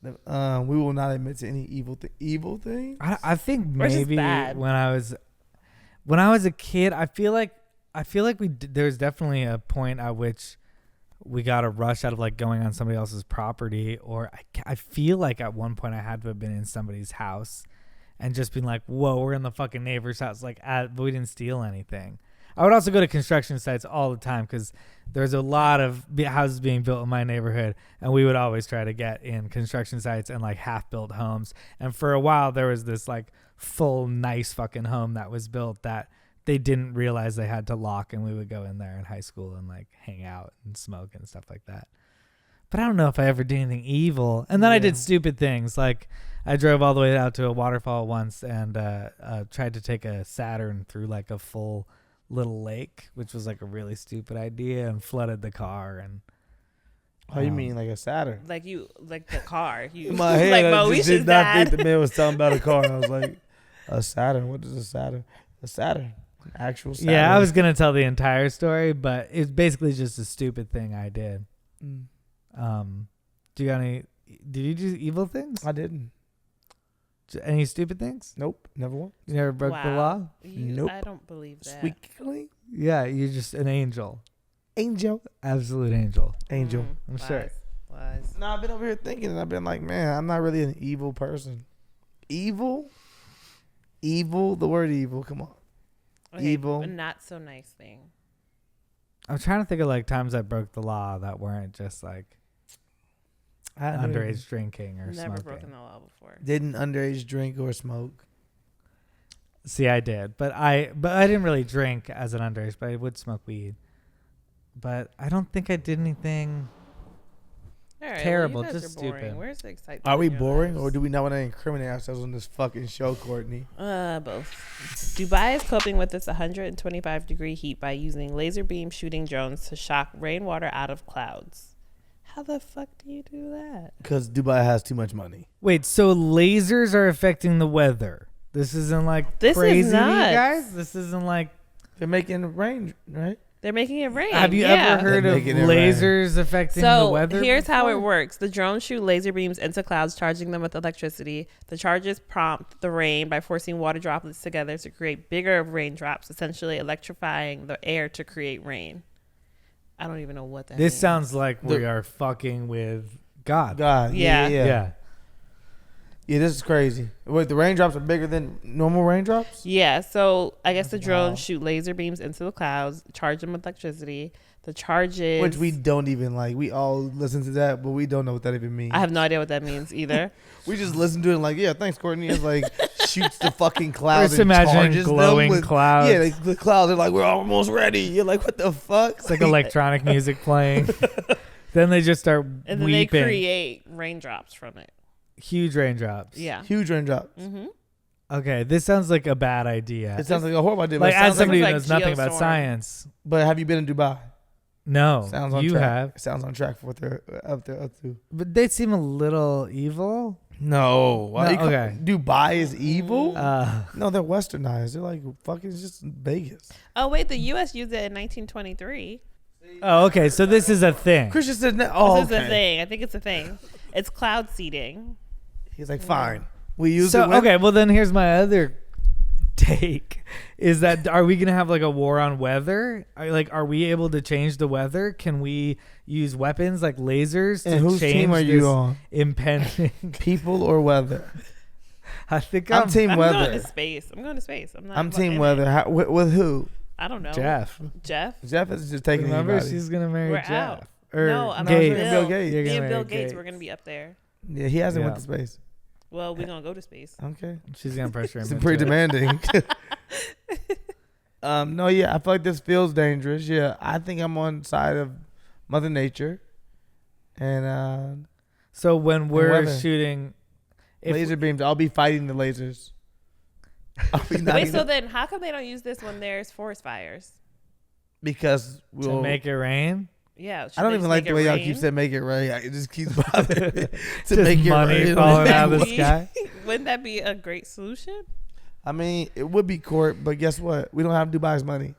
We will not admit to any evil thing. I think Or just maybe bad. when I was a kid, I feel like there's definitely a point at which we got a rush out of like going on somebody else's property, or I feel like at one point I had to have been in somebody's house and just been like, whoa, we're in the fucking neighbor's house. Like, but we didn't steal anything. I would also go to construction sites all the time because there's a lot of houses being built in my neighborhood, and we would always try to get in construction sites and like half-built homes. And for a while, there was this like full nice fucking home that was built that they didn't realize they had to lock, and we would go in there in high school and like hang out and smoke and stuff like that. But I don't know if I ever did anything evil. And then I did stupid things. Like I drove all the way out to a waterfall once and tried to take a Saturn through like a full little lake, which was like a really stupid idea, and flooded the car. And Oh, you mean like a Saturn? Like the car. You In my head, I just Moesha's did not dad. think the man was talking about a car. I was like, a Saturn? What is a Saturn? A Saturn. An actual Saturn. yeah, I was going to tell the entire story, but it's basically just a stupid thing I did. Do you got any? Did you do evil things? I didn't. Any stupid things? Nope. Never once. You never broke the law? Nope. I don't believe that. Squeaky clean. Yeah, you're just an angel. Angel. Absolute angel. Angel. I'm sure. Lies. No, I've been over here thinking, and I've been like, man, I'm not really an evil person. Evil? Evil? The word evil. Come on. Okay, Evil. A not so nice thing. I'm trying to think of like times I broke the law that weren't just like underage drinking or Never smoking. broken the law before. Didn't underage drink or smoke. See, I did, but I didn't really drink as an underage, but I would smoke weed. But I don't think I did anything. All right, Terrible, well, you guys just are boring. stupid. Where's the excitement? Are we in your boring, lives? or do we not want to incriminate ourselves on this fucking show, Courtney? Both. Dubai is coping with this 125-degree heat by using laser beam shooting drones to shock rainwater out of clouds. How the fuck do you do that? Because Dubai has too much money. Wait, so lasers are affecting the weather? This isn't like This is crazy to you nuts. guys? This isn't like... They're making rain, right? They're making it rain. Have you yeah. ever heard They're of making it rain. lasers affecting the So weather? here's how it before? works. The drones shoot laser beams into clouds, charging them with electricity. The charges prompt the rain by forcing water droplets together to create bigger raindrops, essentially electrifying the air to create rain. I don't even know what that This means. sounds like we are fucking with God. God. Yeah. Yeah. Yeah, this is crazy. Wait, the raindrops are bigger than normal raindrops? Yeah, so I guess the Wow. drones shoot laser beams into the clouds, charge them with electricity. The charges... Which we don't even like. We all listen to that, but we don't know what that even means. I have no idea what that means either. We just listen to it and like, yeah, thanks, Courtney. It's like shoots the fucking clouds Just and imagine charges glowing them with, clouds. Yeah, the clouds are like, we're almost ready. You're like, what the fuck? It's like electronic music playing. Then they just start And then weeping. they create raindrops from it. Huge raindrops. Yeah. Huge raindrops. Mm-hmm. Okay, this sounds like a bad idea. It sounds like a horrible idea. Like But, it as sounds like, somebody who like knows nothing about geostorm. science. but have you been in Dubai? No, Sounds on you track. have. Sounds on track for what they're up to. But they seem a little evil. No. Why No, you call- okay. Dubai is evil? Uh, They're westernized. They're like fucking just Vegas. Oh, wait, the U.S. used it in 1923. oh, okay. So this is a thing. Christian said, no. Oh, This is okay. a thing. I think it's a thing. It's cloud seeding. He's like, fine. We use So it. when- okay, well then here's my other take: is that are we gonna have like a war on weather? Are we able to change the weather? Can we use weapons like lasers to And whose change team are you this on? impending? People or weather? I think I'm team I'm going weather. to space. I'm going to space. I'm not. I'm team fucking- weather. How, with who? I don't know. Jeff. Jeff. Jeff is just taking Remember, anybody. she's gonna marry We're Jeff. out. Or No, I'm Gates. Bill Gates. You're Me gonna and Bill marry Gates, Gates. we're going to be up there. Yeah, he hasn't Yeah. went to space. Well, we're going to go to space. Okay. She's gonna pressure him. It's into pretty it. demanding. No, yeah, I feel like this feels dangerous. Yeah, I think I'm on side of Mother Nature, and So when we're weather. shooting, if laser beams. I'll be fighting the lasers. I'll be Wait, knocking so them- then how come they don't use this when there's forest fires? because to we'll make it rain, Yeah. should I don't they even just like make the it way y'all rain? keep saying make it rain. It just keeps bothering me to Just make it money rain. falling out of the We- sky. Wouldn't that be a great solution? I mean, it would be court, but guess what? We don't have Dubai's money.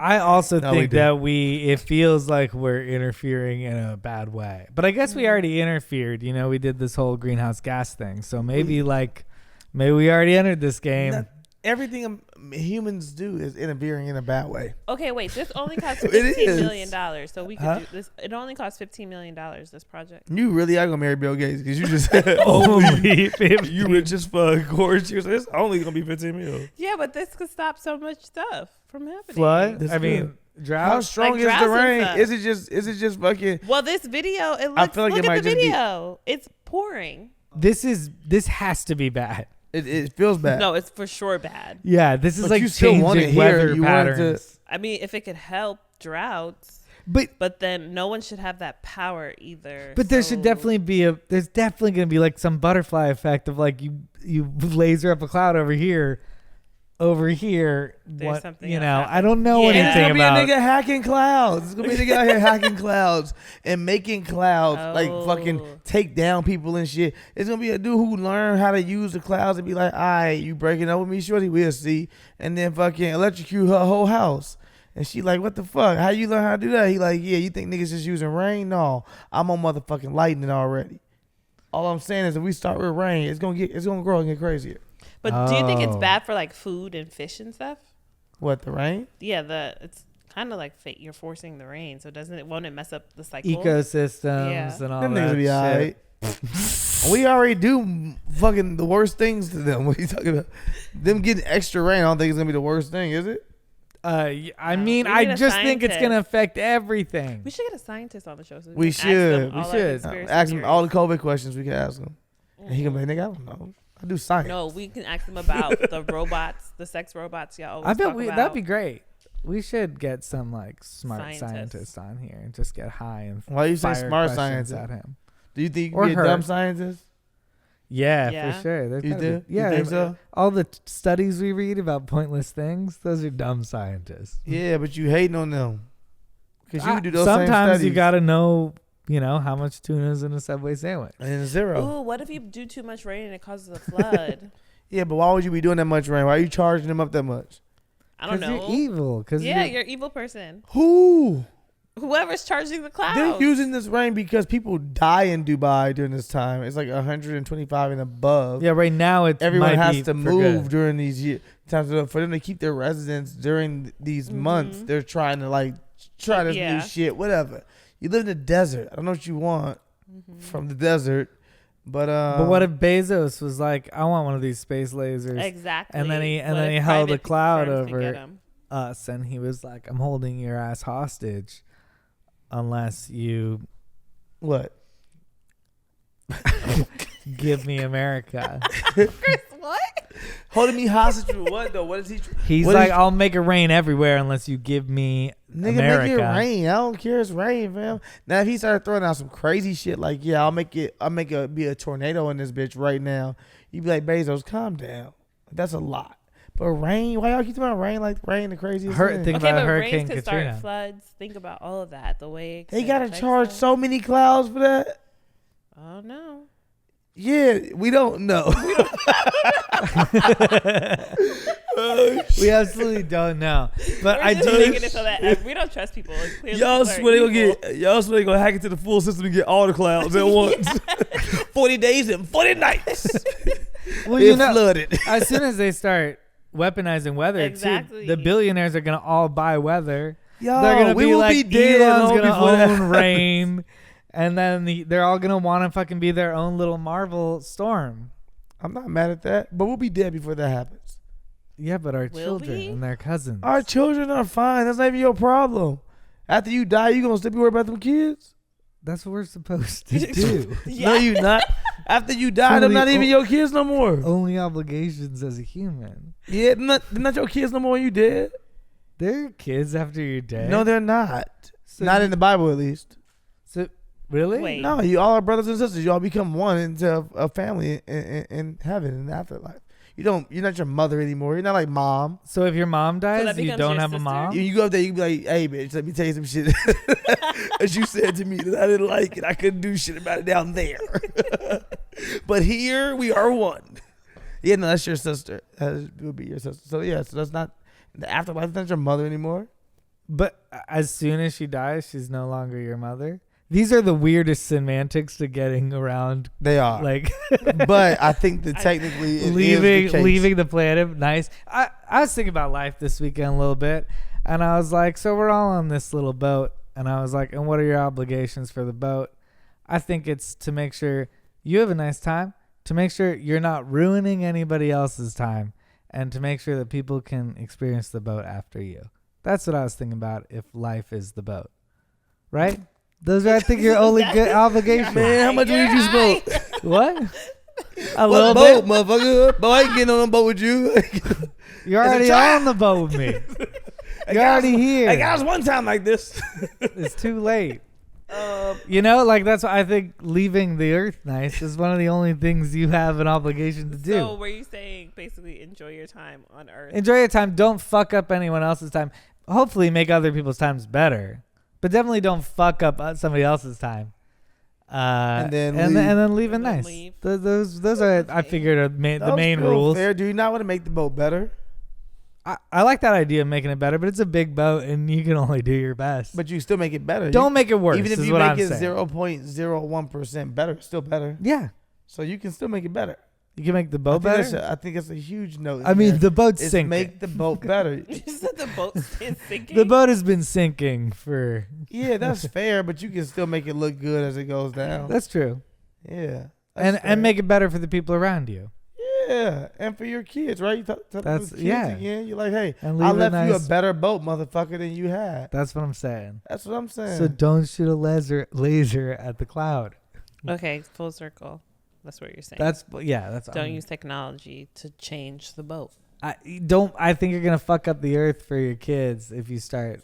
I also No, we think do. that it feels like we're interfering in a bad way. But I guess we already interfered. You know, we did this whole greenhouse gas thing. So maybe we already entered this game. Not- everything humans do is interfering in a bad way. Okay, wait. This only costs It $15 is. million, so we could Huh? do this. It only costs $15 million. This project. You really are gonna marry Bill Gates because you just said Only 50. you rich as fuck. Course, you said it's only gonna be 15 mil. Yeah, but this could stop so much stuff from happening. Flood? That's I mean, good. How drought? strong Like is the droughts and rain? stuff. Is it just fucking? Well, this video, it looks. I feel like look it at might the just be- video. It's pouring. This has to be bad. It feels bad. No, it's for sure bad. Yeah, this is But like you still want to changing hear it. weather You want it to- patterns. I mean, if it could help droughts, but then no one should have that power either. But there should definitely be there's definitely going to be like some butterfly effect of like you laser up a cloud over here. There's What, something you else know, happening. I don't know Yeah. It's anything gonna be about. a nigga hacking clouds. It's gonna be a nigga out here hacking clouds and making clouds like fucking Oh. take down people and shit. It's gonna be a dude who learned how to use the clouds and be like, all right, you breaking up with me, shorty, we'll see. And then fucking electrocute her whole house. And she like, what the fuck? How you learn how to do that? He like, yeah, you think niggas just using rain? No, I'm on motherfucking lightning already. All I'm saying is if we start with rain, it's gonna grow and get crazier. But do you think it's Oh. bad for like food and fish and stuff? What, the rain? Yeah, it's kind of like you're forcing the rain, so won't it mess up the cycle? Ecosystems Yeah. and all Them that niggas be shit. alright. We already do fucking the worst things to them. What are you talking about? Them getting extra rain, I don't think it's gonna be the worst thing, is it? I No. mean, We I need a just think it's scientist. gonna affect everything. We should get a scientist on the show. So We can ask should. them We all our should. conspiracy Ask him all the theories. COVID questions we can ask him. And he can be like, nigga, I don't know. I do science. No, we can ask them about the robots, the sex robots. Y'all always I bet talk about. that'd be great. We should get some like smart Scientists. scientists on here and just get high and Why you say fire smart questions scientist? at him. Do you think you Or can be a her. dumb scientist? Yeah, Yeah. for sure. There's You gotta do? be- yeah, You think so? all the studies we read about pointless things, those are dumb scientists. Yeah, but you hating on them. Because you I- can do those same sometimes studies. you gotta know, how much tuna's in a Subway sandwich. And zero. Ooh, what if you do too much rain and it causes a flood? Yeah, but why would you be doing that much rain? Why are you charging them up that much? I don't know. You're evil. Because Yeah, you're an evil person. Who? Whoever's charging the clouds. They're using this rain because people die in Dubai during this time. It's like 125 and above. yeah. Right now, it's Everyone has to for move good. during these times. So for them to keep their residence during these months, they're trying to try this Yeah. new shit, whatever. You live in the desert. I don't know what you want from the desert, but But what if Bezos was like, I want one of these space lasers, Exactly. and then he What if held a private cloud firms can over get 'em? us, and he was like, I'm holding your ass hostage, unless you what? give me America. Chris, what? Holding me hostage for what though? What is he? He's What like, is- I'll make it rain everywhere unless you give me Nigga, America. make it rain. I don't care. It's rain, fam. Now, if he started throwing out some crazy shit like, yeah, I'll make it be a tornado in this bitch right now, you'd be like, Bezos, calm down. That's a lot. But rain, why y'all keep talking about rain like rain the craziest thing? Think Okay, about but Hurricane rains could Katrina. start floods. Think about all of that. The way it They could gotta affect charge stuff. so many clouds for that? Oh no. Yeah, we don't know. We absolutely don't know. But We're I just do. making it so that we don't trust people. Like, clearly Y'all people are swear they gonna evil. get. Y'all swear they gonna hack into the full system and get all the clouds at once. 40 days and 40 nights. Well, It flooded. as soon as they start weaponizing weather, Exactly. too, the billionaires are gonna all buy weather. Y'all, They're gonna we be will like, be dead Elon's long gonna before that own happens. rain, and then they're all gonna want to fucking be their own little Marvel storm. I'm not mad at that, but we'll be dead before that happens. Yeah, but our Will children we? and their cousins. Our children are fine. That's not even your problem. After you die, you gonna still be worried about them kids? That's what we're supposed to do. Yeah. No, you not. After you die, they're Only- not even your kids no more. Only obligations as a human. Yeah, they're not your kids no more when you dead. They're kids after you're dead. No, they're not. So Not you- in the Bible, at least. So really? Wait. No, you all are brothers and sisters. You all become one into a family in heaven in the afterlife. You're not your mother anymore. You're not like mom. So if your mom dies, that you becomes don't your have a sister? mom. You go up there, you be like, "Hey, bitch, let me tell you some shit." As you said to me that I didn't like it, I couldn't do shit about it down there. But here we are one. Yeah, no, that's your sister. That would be your sister. So yeah, so that's not the afterlife. That's not your mother anymore. But as soon as she dies, she's no longer your mother. These are the weirdest semantics to getting around, They are. like But I think that technically it is leaving the case. leaving the planet. Nice. I was thinking about life this weekend a little bit, and I was like, so we're all on this little boat, and I was like, and what are your obligations for the boat? I think it's to make sure you have a nice time, to make sure you're not ruining anybody else's time, and to make sure that people can experience the boat after you. That's what I was thinking about if life is the boat. Right? Those are, I think, your only good obligations. Man, how much weed you smoke? What? A What little boat, bit. motherfucker? Boy, I ain't getting on a boat with you. You're already on the boat with me. You're already here. Hey, guys, one time like this. It's too late. You know, like that's why I think leaving the earth nice is one of the only things you have an obligation to do. So were you saying basically enjoy your time on Earth? Enjoy your time. Don't fuck up anyone else's time. Hopefully make other people's times better. But definitely don't fuck up somebody else's time. And then leave it And then nice. leave. Those are, I figured, are the Those main feel rules. Fair. Do you not want to make the boat better? I like that idea of making it better, but it's a big boat and you can only do your best. But you still make it better. Don't make it worse. Even if is you what make I'm it saying. 0.01% better, it's still better. Yeah. So you can still make it better. You can make the boat better. I think that's a huge note. I mean, the boat's is sinking. make the boat better. You said the boat's sinking. The boat has been sinking for... Yeah, that's fair, but you can still make it look good as it goes down. That's true. Yeah. And make it better for the people around you. Yeah, and for your kids, right? You talk That's- kids yeah. again. You're like, hey, And I leave it left you a nice. better boat, motherfucker, than you had. That's what I'm saying. That's what I'm saying. So don't shoot a laser at the cloud. Okay, full circle. That's what you're saying. That's Don't use technology to change the boat. I think you're gonna fuck up the earth for your kids if you start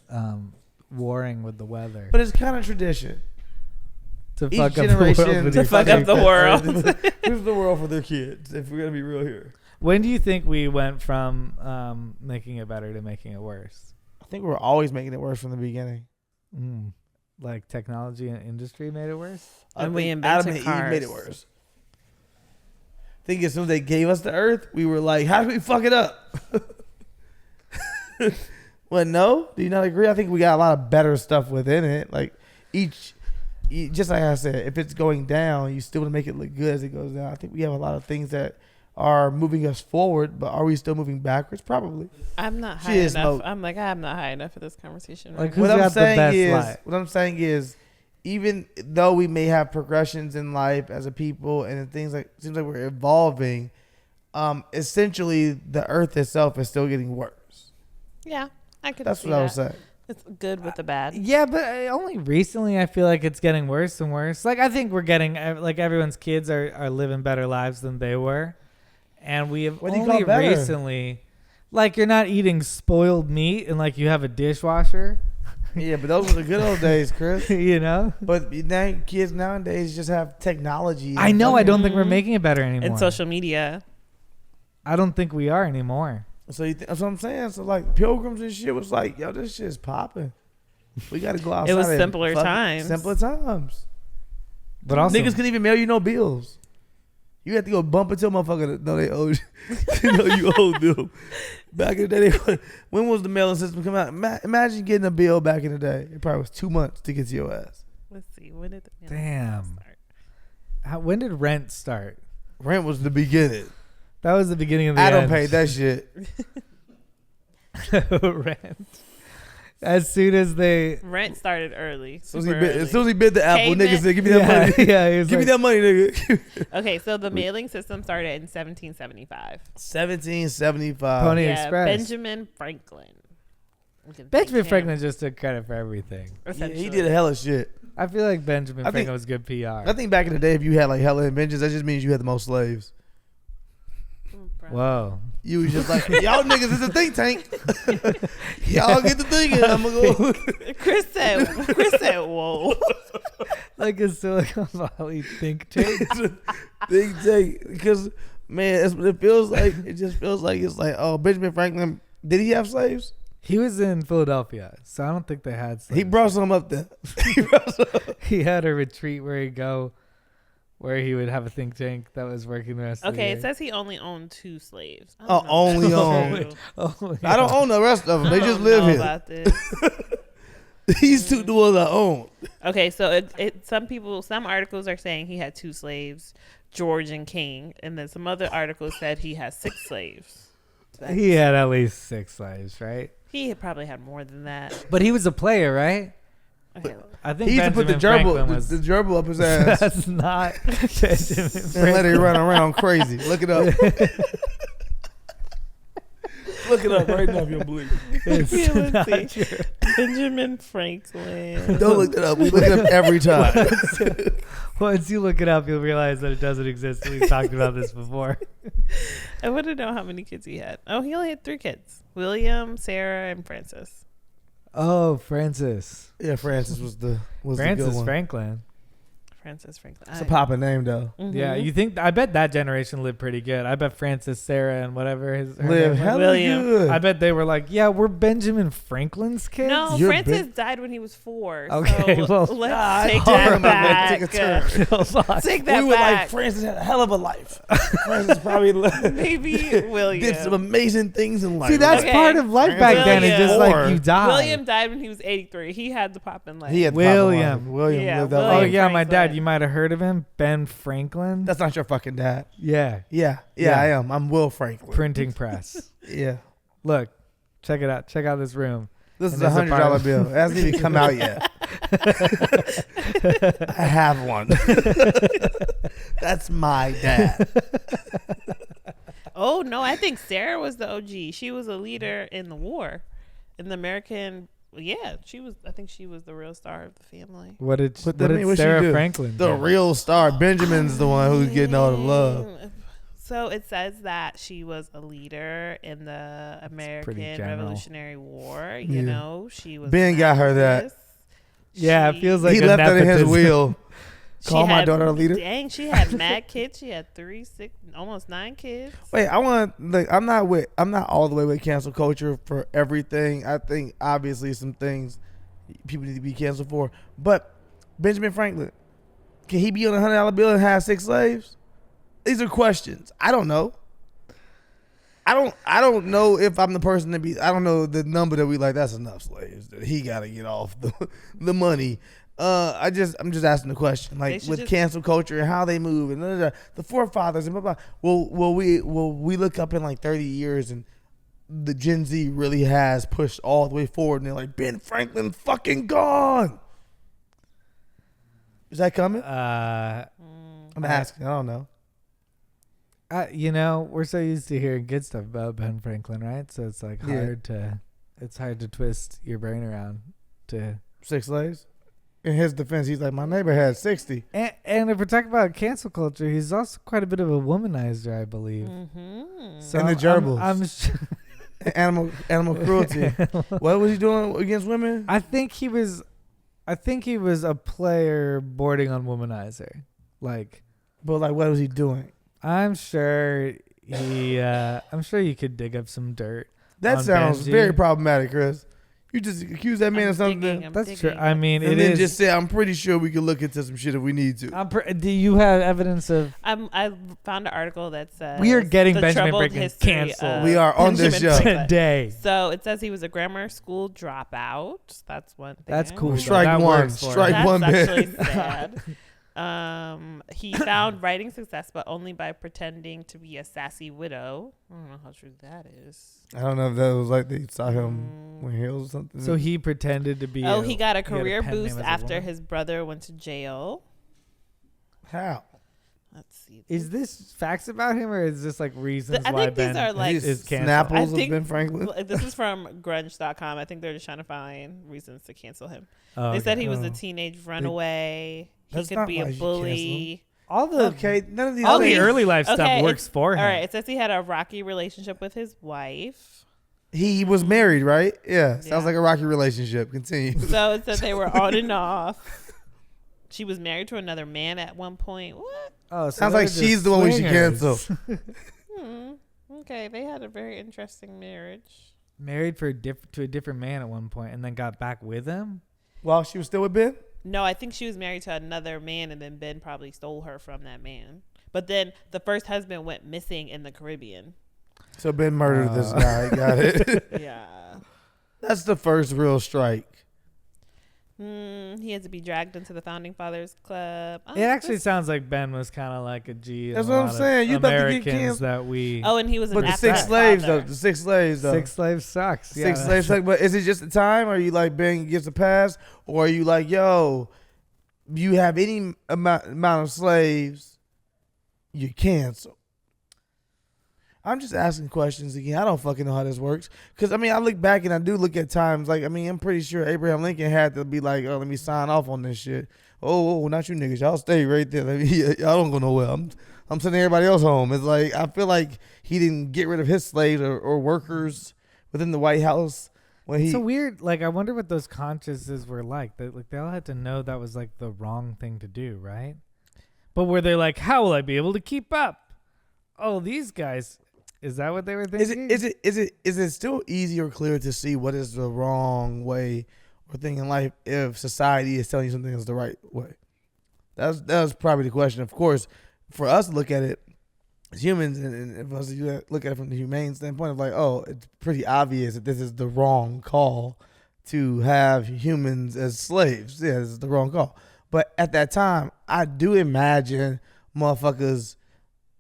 warring with the weather. But it's kind of tradition. To Each fuck up generation the world with To your fuck kids. up the world. Who's the world for their kids? If we're gonna be real here, When do you think we went from making it better to making it worse? I think we're always making it worse from the beginning. Like technology and industry made it worse? And I we think invented Adam and Eve cars. made it worse. I think as soon as they gave us the earth, we were like, how did we fuck it up? Well, no. Do you not agree? I think we got a lot of better stuff within it. Like just like I said, if it's going down, you still want to make it look good as it goes down. I think we have a lot of things that are moving us forward, but are we still moving backwards? Probably. I'm not high is enough. smoke. I'm not high enough for this conversation. Like, Right who's now. got the best life? What I'm saying is, even though we may have progressions in life as a people and things like seems like we're evolving, essentially the earth itself is still getting worse. Yeah, I could. That's see what I that. was saying. It's good with the bad. Yeah, but only recently I feel like it's getting worse and worse. Like I think we're getting like everyone's kids are living better lives than they were, and we have What do you only call better? recently, like you're not eating spoiled meat and like you have a dishwasher, Yeah, but those were the good old days, Chris. you know. But now kids nowadays just have technology. I know. I don't think we're Mhm. making it better anymore. And social media. I don't think we are anymore. So that's what I'm saying. So like pilgrims and shit was like, yo, this shit's popping. We got to go outside. It was and simpler fuck- times. Simpler times. But also, Niggas couldn't even mail you no bills. You had to go bump into a motherfucker to know they owed you. Know you owed them. Back in the day, when was the mailing system come out? Imagine getting a bill back in the day. It probably was 2 months to get to your ass. Let's see. When did the Damn. start? when did rent start? Rent was the beginning. That was the beginning of the Adam end. paid that shit. Rent. As soon as they Rent started early. As soon Super as he early. bid the apple, Payment. nigga said, give me that money. yeah, he was Give me like, that money, nigga. Okay, so the mailing system started in 1775. 1775. Pony Yeah, Express. Benjamin Franklin. We can thank Benjamin him, Franklin just took credit for everything. Yeah, essentially. he did a hella shit. I feel like Benjamin I think- Franklin was good PR. I think back in the day, if you had like hella inventions, that just means you had the most slaves. Whoa. You was just like, y'all niggas is a think tank. Y'all get the thinking. I'm gonna go. Chris said, whoa. Like a Silicon Valley think tank. Think tank. Because, man, that's what it feels like. It just feels like it's like, oh, Benjamin Franklin, did he have slaves? He was in Philadelphia, so I don't think they had slaves. He brought some up there. He had a retreat where he would have a think tank that was working the rest of the Okay, year. it says he only owned 2 slaves. I Oh, don't know only if that's owned. true. Oh, I don't own the rest of them. They I just don't live know here. about this. These two the ones I own. Okay, so some articles are saying he had 2 slaves, George and King, and then some other articles said he has 6 slaves. He had at least 6 slaves, right? He had probably had more than that. But he was a player, right? Okay, I think He used to put the Benjamin Franklin gerbil, was. the gerbil up his ass That's not Benjamin and let it Franklin. run around crazy. Look it up. Look it up right now if you don't believe me. It's Yeah, let's not see. true. Benjamin Franklin. Don't look it up. We look it up every time. Once you look it up, you'll realize that it doesn't exist. We've talked about this before. I want to know how many kids he had. Oh, he only had 3 kids: William, Sarah, and Francis. Oh, Francis. Yeah, Francis was the good Francis one. Franklin. Francis Franklin. It's a poppin' name though. Mhm. Yeah, you think? I bet that generation lived pretty good. I bet Francis, Sarah, and whatever her Live name was. hella William. good. I bet they were like, yeah, we're Benjamin Franklin's kids. No, You're Francis big. died when he was 4. Okay, so well, let's take hold that on, back. take a turn. Take that We were back. like, Francis had a hell of a life. Francis probably Maybe William. did some amazing things in life. See, that's Okay. part of life back then. It's just William. like you die. William died when he was 83. He had the poppin' life. He had the William. poppin' life. William Yeah, lived that Oh William. life. yeah, my dad. Franklin. You might have heard of him, Ben Franklin. That's not your fucking dad. Yeah, Yeah, Yeah. I am. I'm Will Franklin. printing press. Yeah. Look, check it out. Check out this room. This And is there's a $100 part- bill. It hasn't even come out yet. I have one. That's my dad. Oh no, I think Sarah was the OG. She was a leader in the war, in the American. Yeah, she was. I think she was the real star of the family. What did What that mean? What'd she Sarah do? Franklin? The do? real star. Benjamin's the one who's getting all the love. So it says that she was a leader in the American general. Revolutionary War. Yeah. You know, she was. Ben got her that. actress. Yeah, it She- feels like He a left that in his nepotism. will. she Call my had- daughter a leader. Dang, she had mad kids. She had 3, 6, almost 9 kids. Wait, I want to. Like, I'm not all the way with cancel culture for everything. I think obviously some things people need to be canceled for. But Benjamin Franklin, can he be on $100 bill and have 6 slaves? These are questions. I don't know. I don't know if I'm the person to be. I don't know the number that we like. That's enough slaves. That he got to get off the money. I'm just asking the question, They like should with just- cancel culture and how they move and the forefathers and blah blah. Will we look up in like 30 years and the Gen Z really has pushed all the way forward and they're like Ben Franklin fucking gone? Is that coming? I'm asking. I don't know. You know, we're so used to hearing good stuff about Ben Franklin, right? So it's like Yeah. it's hard to twist your brain around to. 6 slaves. In his defense, he's like, my neighbor had 60. And if we're talking about cancel culture, he's also quite a bit of a womanizer, I believe. Mm-hmm. So And the gerbils. I'm Animal cruelty. What was he doing against women? I think he was a player bordering on womanizer. Like, But like, what was he doing? I'm sure you could dig up some dirt. That On sounds Benji. very problematic, Chris. You just accuse that man of something, That's true. I mean, and it then is. just say, "I'm pretty sure we can look into some shit if we need to." Do you have evidence of? I found an article that says We are getting the Benjamin troubled Franklin history canceled. of We are on this Benjamin show. Franklin. Today? So it says he was a grammar school dropout. That's one thing. That's cool. Strike That one. works for him. Strike That's one, actually man. sad. He found writing success, but only by pretending to be a sassy widow. I don't know how true that is. I don't know if that was like they saw him when he was or something. So he pretended to be. He got a he had a career pen name boost as a after woman? his brother went to jail. how? Let's see. Is this facts about him, or is this like reasons I why think these Ben are like- These is canceled? Snapples I of think- Ben Franklin. This is from grunge.com. I think they're just trying to find reasons to cancel him. Oh, They okay. said he was a Oh. teenage runaway. He That's could not be why a you cancel bully. all the Okay, none of these. all Okay. the early life Okay, stuff works it's- for him. All right. It says he had a rocky relationship with his wife. He was married, right? Yeah, sounds Yeah. like a rocky relationship. Continue. So it said they were on and off. She was married to another man at one point. What? Oh, so Sounds they're like just she's the one we should swingers. cancel. Okay, they had a very interesting marriage. Married to a different man at one point, and then got back with him. While she was still with Ben. No, I think she was married to another man, and then Ben probably stole her from that man. But then the first husband went missing in the Caribbean. So Ben murdered this guy. Got it. Yeah. That's the first real strike. He had to be dragged into the Founding Fathers Club. Oh, It actually this- sounds like Ben was kind of like a G. in That's a what I'm lot of saying. You about to get Americans canceled. that we. Oh, and he was an But the absent 6 slaves, father. though. The 6 slaves, though. Six slaves sucks. 6 Yeah, slaves. Suck, but is it just the time? Or are you like Ben gets a pass? Or are you like, yo, you have any amount of slaves, you cancel? I'm just asking questions again. I don't fucking know how this works. Because, I mean, I look back and I do look at times. Like, I mean, I'm pretty sure Abraham Lincoln had to be like, oh, let me sign off on this shit. Oh, not you niggas. Y'all stay right there. Y'all don't go nowhere. I'm sending everybody else home. It's like, I feel like he didn't get rid of his slaves or workers within the White House. When It's so weird. Like, I wonder what those consciences were like. They all had to know that was like the wrong thing to do, right? But were they like, how will I be able to keep up? Oh, these guys. Is that what they were thinking? Is it still easy or clear to see what is the wrong way or thing in life if society is telling you something is the right way? That's probably the question. Of course, for us to look at it as humans, and if us to look at it from the humane standpoint of like, oh, it's pretty obvious that this is the wrong call to have humans as slaves. Yeah, this is the wrong call. But at that time, I do imagine motherfuckers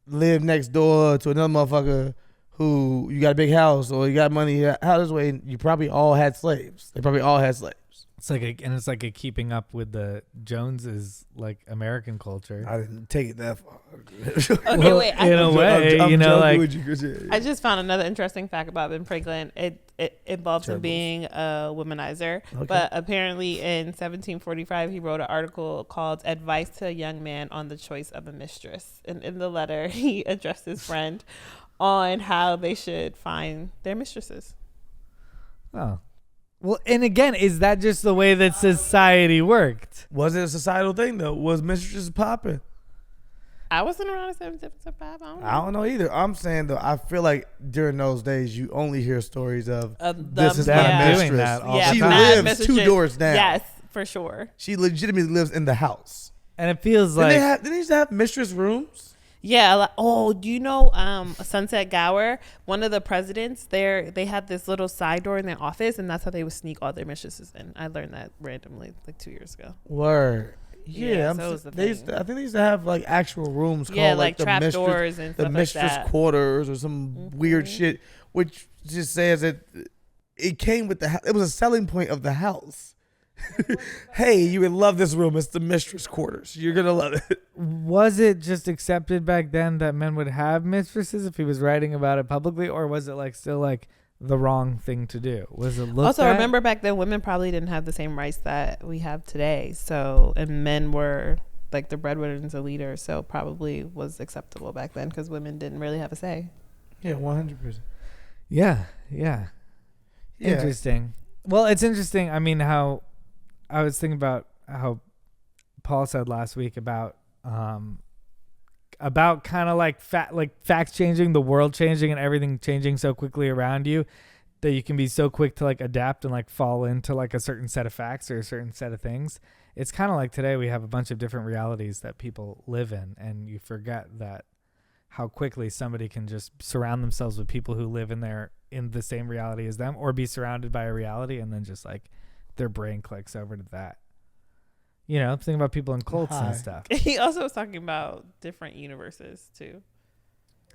live next door to another motherfucker who you got a big house or you got money out this way. You probably all had slaves. They probably all had slaves. It's like a keeping up with the Joneses, like American culture. I didn't take it that far. Okay, wait. In a way, you know, like I just found another interesting fact about Ben Franklin. It involves him being a womanizer. Okay. But apparently in 1745, he wrote an article called Advice to a Young Man on the Choice of a Mistress. And in the letter, he addressed his friend on how they should find their mistresses. Oh. Well, and again, is that just the way that society worked? Was it a societal thing, though? Was mistresses popping? I wasn't around in 1775. I don't know either. I'm saying, though, I feel like during those days, you only hear stories of this is my mistress. Doing that all she the time. lives 2 doors down. Yes, for sure. She legitimately lives in the house. And it feels like... Didn't they used to have mistress rooms? Yeah. Do you know Sunset Gower? One of the presidents there, they had this little side door in their office, and that's how they would sneak all their mistresses in. I learned that randomly like 2 years ago. Word. Yeah, so I think they used to have like actual rooms called like the trap mistress, doors and the stuff mistress like that. quarters or some weird shit, which just says that it came with it was a selling point of the house. Hey, you would love this room. It's the mistress quarters. You're gonna love it. Was it just accepted back then that men would have mistresses if he was writing about it publicly, or was it like still like the wrong thing to do? Was it looked also at? Remember back then women probably didn't have the same rights that we have today, so and men were like the breadwinners and the leaders, so probably was acceptable back then because women didn't really have a say. Yeah, 100%. Yeah. Interesting. Well, it's interesting. I mean, how I was thinking about how Paul said last week about kind of like facts changing, the world changing, and everything changing so quickly around you that you can be so quick to like adapt and like fall into like a certain set of facts or a certain set of things. It's kind of like today we have a bunch of different realities that people live in, and you forget that how quickly somebody can just surround themselves with people who live in the same reality as them, or be surrounded by a reality and then just like their brain clicks over to that. You know, I'm thinking about people in cults and stuff. He also was talking about different universes too.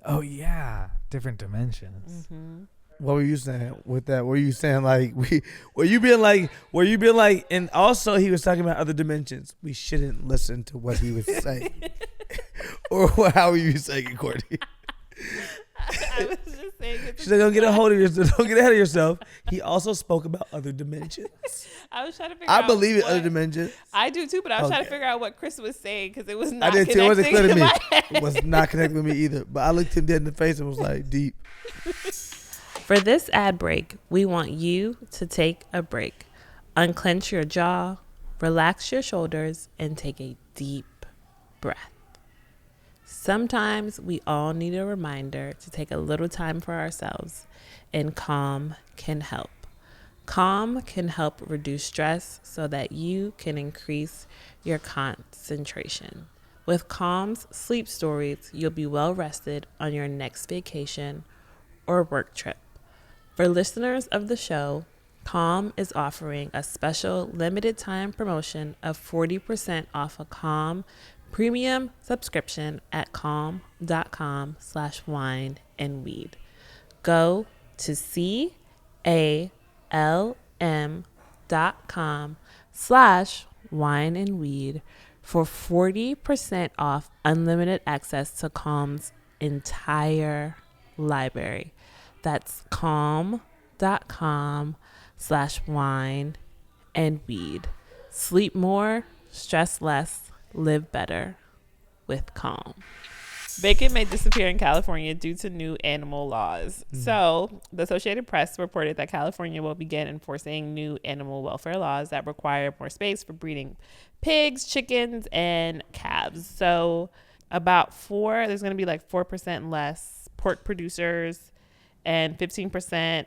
Oh yeah, different dimensions. Mm-hmm. What were you saying with that? Were you saying like were you being like, and also he was talking about other dimensions. We shouldn't listen to what he was saying, or how were you saying it, Courtney? I was just saying. She's like, don't get ahead of yourself. He also spoke about other dimensions. I was trying to figure out. I believe in other dimensions. I do too, but I was trying to figure out what Chris was saying because it was not. I did too. It wasn't clear to me. It was not connecting with me either. But I looked him dead in the face and was like, deep. For this ad break, we want you to take a break. Unclench your jaw, relax your shoulders, and take a deep breath. Sometimes we all need a reminder to take a little time for ourselves, and Calm can help. Calm can help reduce stress so that you can increase your concentration. With Calm's sleep stories, you'll be well rested on your next vacation or work trip. For listeners of the show, Calm is offering a special limited time promotion of 40% off a Calm premium subscription at calm.com/wine and weed. Go to calm.com/wine and weed for 40% off unlimited access to Calm's entire library. That's calm.com/wine and weed. Sleep more, stress less, live better with Calm. Bacon may disappear in California due to new animal laws. So, the Associated Press reported that California will begin enforcing new animal welfare laws that require more space for breeding pigs, chickens, and calves. So, there's going to be like 4% less pork producers and 15%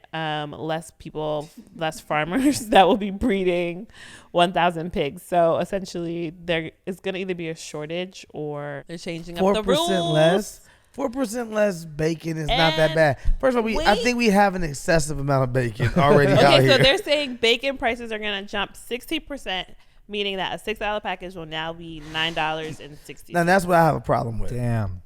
less farmers that will be breeding 1,000 pigs. So essentially, there is going to either be a shortage or they're changing up the rules. 4% less bacon is not that bad. First of all, I think we have an excessive amount of bacon already out here. So they're saying bacon prices are going to jump 60%, meaning that a $6 package will now be $9.60. Now, that's what I have a problem with. Damn.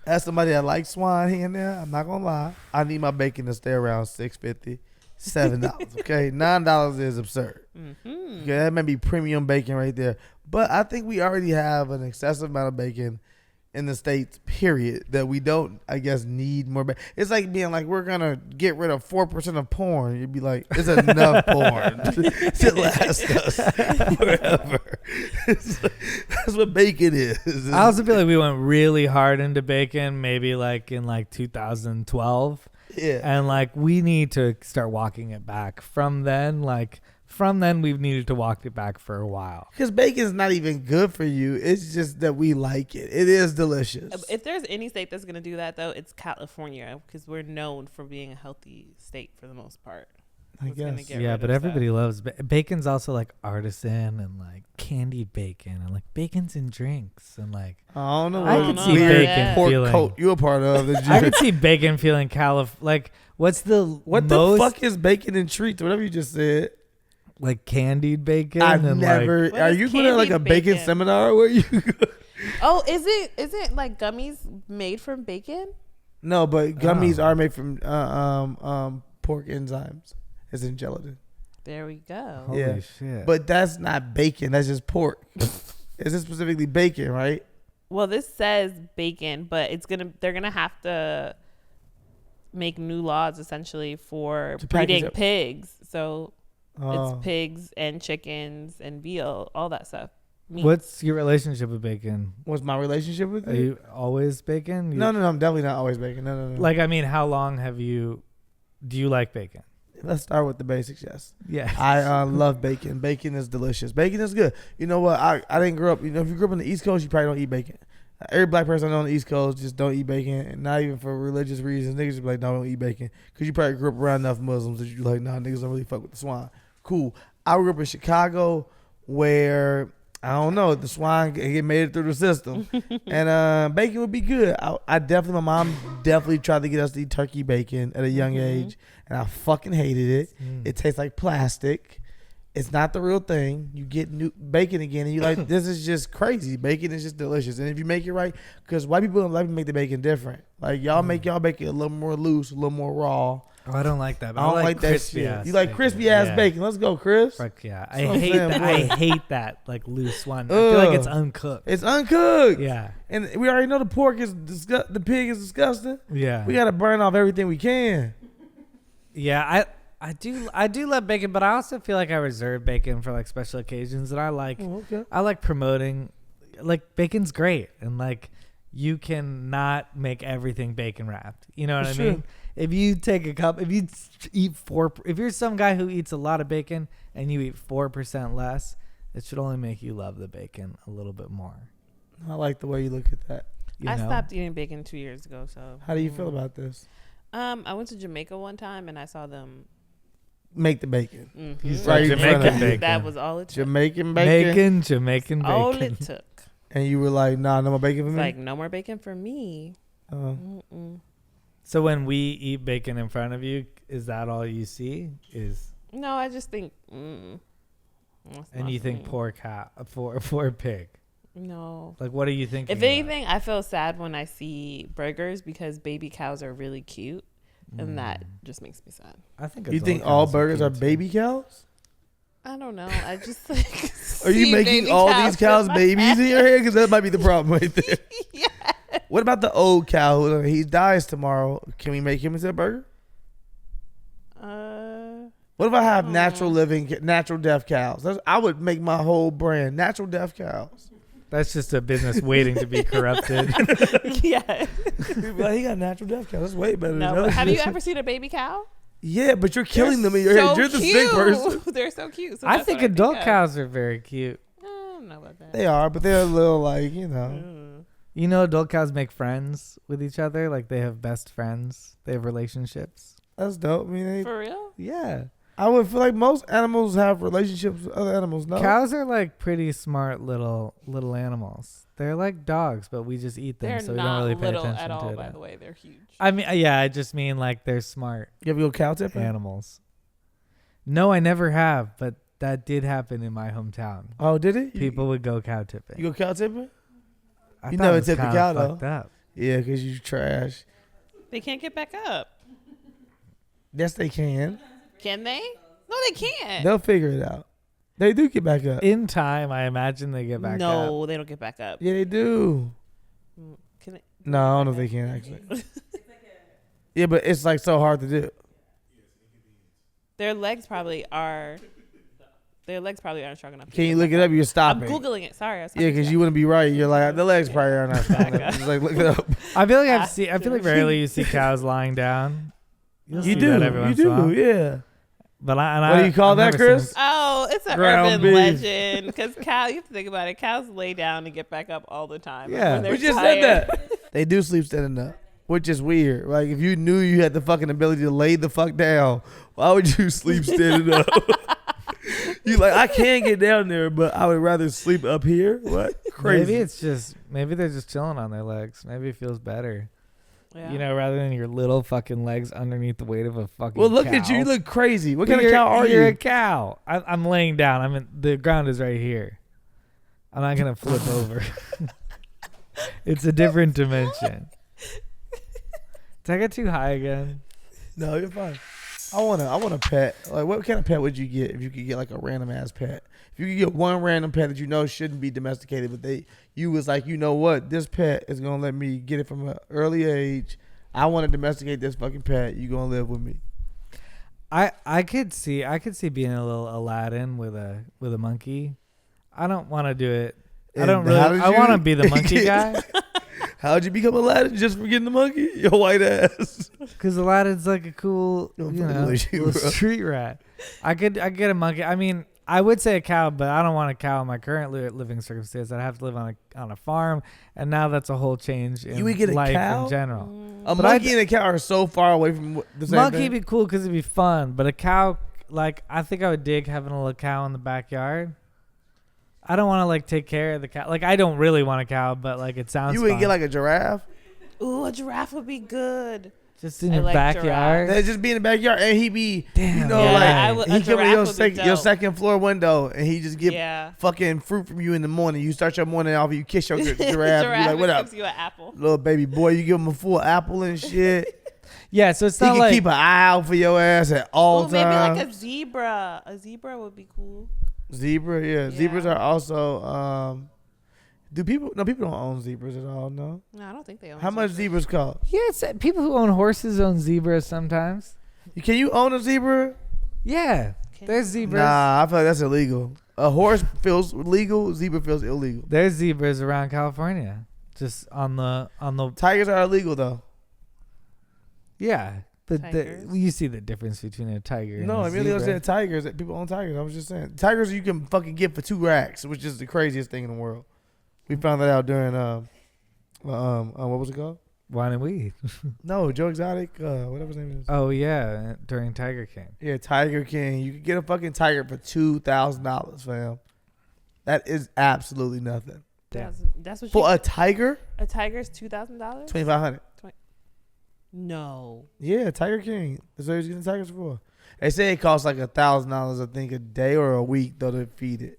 As somebody that likes swine here and there, I'm not gonna lie. I need my bacon to stay around $6.50, $7. Okay, $9 is absurd. Okay, that may be premium bacon right there. But I think we already have an excessive amount of bacon in the States, period, that we don't, I guess, need more bacon. It's like being like, we're gonna get rid of 4% of porn. You'd be like, it's enough porn to last us forever. That's what bacon is. I also feel like we went really hard into bacon, maybe like in like 2012. Yeah. And like we need to start walking it back. From then, we've needed to walk it back for a while. Because bacon's not even good for you. It's just that we like it. It is delicious. If there's any state that's going to do that, though, it's California, because we're known for being a healthy state for the most part. I guess. Yeah, but everybody loves bacon's also like artisan and like candied bacon and like bacon's in drinks and like I don't know. I could see bacon pork feeling. coat you a part of. I could see bacon feeling like what's the what most, the fuck is bacon and treats? Whatever you just said. Like candied bacon. I've and never. Like, are you going to like a bacon seminar where you? Oh, is it like gummies made from bacon? No, but gummies are made from pork enzymes. It's in gelatin. There we go. Holy shit! But that's not bacon. That's just pork. Is it specifically bacon, right? Well, this says bacon, but they're gonna have to make new laws essentially for breeding pigs. So it's pigs and chickens and veal, all that stuff. Meat. What's your relationship with bacon? What's my relationship with it? Are you always bacon? No, I'm definitely not always bacon. No. Like, I mean, how long do you like bacon? Let's start with the basics, yes. Yeah. I love bacon. Bacon is delicious. Bacon is good. You know what? I didn't grow up. You know, if you grew up on the East Coast, you probably don't eat bacon. Every black person I know on the East Coast just don't eat bacon, and not even for religious reasons. Niggas just be like, no, don't eat bacon. Because you probably grew up around enough Muslims that you're like, nah, niggas don't really fuck with the swine. Cool. I grew up in Chicago where, I don't know, the swine get made it through the system. And bacon would be good. My mom definitely tried to get us to eat turkey bacon at a young age. And I fucking hated it. It tastes like plastic. It's not the real thing. You get new bacon again, and you're like, this is just crazy. Bacon is just delicious. And if you make it right, because white people don't like to make the bacon different. Like, y'all make y'all bacon a little more loose, a little more raw. Oh, I don't like that. But I don't like that shit. You like crispy ass bacon. Let's go, Chris. Fuck yeah. I hate that like loose one. I feel like it's uncooked. It's uncooked. Yeah. And we already know the pig is disgusting. Yeah. We got to burn off everything we can. Yeah, I do love bacon, but I also feel like I reserve bacon for like special occasions, and I like promoting, like, bacon's great, and like you cannot make everything bacon wrapped. You know what I mean? If you take if you're some guy who eats a lot of bacon and you eat 4% less, it should only make you love the bacon a little bit more. I like the way you look at that. I stopped eating bacon 2 years ago. So how do you feel about this? I went to Jamaica one time and I saw them make the bacon. Right, Jamaican bacon. That was all it took. Jamaican bacon. Jamaican bacon. All it took. And you were like, nah, no more bacon for me? Like, no more bacon for me. So when we eat bacon in front of you, is that all you see? No, I just think. And you think poor pig? No. Like, what are you thinking? If anything, I feel sad when I see burgers because baby cows are really cute, and that just makes me sad. I think you think all burgers are baby cows? I don't know. I just like. Are you making all these cows babies in your head? Because that might be the problem right there. Yes. What about the old cow who he dies tomorrow? Can we make him into a burger? What if I have natural death cows? I would make my whole brand natural death cows. That's just a business waiting to be corrupted. Yeah. Like, he got natural death cows. That's way better than No, but have you ever seen a baby cow? Yeah, but you're killing them in your head. You're the sick person. They're so cute. So I think adult cows are very cute. I don't know about that. They are, but they're a little like, you know. You know, adult cows make friends with each other. Like, they have best friends. They have relationships. That's dope. I mean, For real? Yeah. I would feel like most animals have relationships with other animals. No, Cows are like pretty smart little animals. They're like dogs, but we just eat them, They're so we don't not really pay little attention at all, to by them. the way. They're huge. I mean, yeah, I just mean like they're smart You ever go cow tipping? animals. No, I never have, but that did happen in my hometown. Oh, did it? People would go cow tipping. You go cow tipping? I You thought never it was tipped a kinda cow, though. fucked up. Yeah, because you trash. They can't get back up. Yes, they can. Can they? No, they can't. They'll figure it out. They do get back up. In time, I imagine they get back up. No, they don't get back up. Yeah, they do. Can they? No, I don't know if they can actually. Yeah, but it's like so hard to do. Their legs probably aren't strong enough. Can you look it up? You're I'm stopping. Googling it. Sorry. Yeah, because you wouldn't be right. You're like, the legs probably are not strong enough. Just like, look it up. I feel like I feel like rarely you see cows lying down. You'll see that every once in a while. Yeah. But What do you call that, Chris? Oh, it's an Ground urban beef. legend. Because you have to think about it. Cows lay down and get back up all the time. Yeah. When they're We just tired. said that. They do sleep standing up, which is weird. Like, if you knew you had the fucking ability to lay the fuck down, why would you sleep standing up? You like, I can get down there, but I would rather sleep up here. What? Crazy. Maybe they're just chilling on their legs. Maybe it feels better. Yeah. You know, rather than your little fucking legs underneath the weight of a fucking Well, look cow. at you. You look crazy. What But kind of cow are You're a you? cow. I'm laying down. The ground is right here. I'm not gonna flip over. It's a different dimension. Did I get too high again? No, you're fine. I want a pet. Like, what kind of pet would you get if you could get like a random ass pet? If you could get one random pet that you know shouldn't be domesticated, but you was like, you know what, this pet is gonna let me get it from an early age. I want to domesticate this fucking pet. You gonna live with me? I could see being a little Aladdin with a monkey. I don't want to do it. I don't really. I want to be the monkey guy. How'd you become Aladdin just for getting the monkey? Your white ass. Because Aladdin's like a cool, little bro. street rat. I get a monkey. I mean, I would say a cow, but I don't want a cow in my current living circumstance. I'd have to live on a farm, and now that's a whole change in You would get a life cow? in general. A monkey and a cow are so far away from the same Monkey thing. would be cool because it'd be fun, but a cow, like, I think I would dig having a little cow in the backyard. I don't want to like take care of the cow. Like, I don't really want a cow, but like it sounds. You wouldn't fun. get like a giraffe? Ooh, a giraffe would be good. Just in I your like backyard. They'd just be in the backyard, and he be, Damn, you know, yeah. like a he come in giraffe would be your dope. second floor window, and he just get Yeah. fucking fruit from you in the morning. You start your morning off, you kiss your giraffe, Giraffe you like, what up, gives you an apple. little baby boy? You give him a full apple and shit. Yeah, so it's He not can like keep an eye out for your ass at all Ooh, maybe times. like a zebra. A zebra would be cool. Zebra, yeah. Zebras Yeah. are also. Do people? No, people don't own zebras at all. No. No, I don't think they own. How much zebras cost? yeah, it's, people who own horses own zebras sometimes. Can you own a zebra? Yeah, there's zebras. Nah, I feel like that's illegal. A horse feels legal. Zebra feels illegal. There's zebras around California, just on the. Tigers are illegal though. Yeah, but Tigers? you see the difference between a tiger. No, I and a really don't zebra. say tigers. That people own tigers. I was just saying tigers you can fucking get for 2 racks, which is the craziest thing in the world. We found that out during what was it called? Wine and weed. No, Joe Exotic, whatever his name is. Oh yeah, during Tiger King. Yeah, Tiger King. You could get a fucking tiger for $2,000, fam. That is absolutely nothing. Damn. That's what For a tiger, a tiger's $2,000. $2,500. No. Yeah, Tiger King. That's what he's getting tigers for. They say it costs like $1,000, I think, a day or a week though to feed it.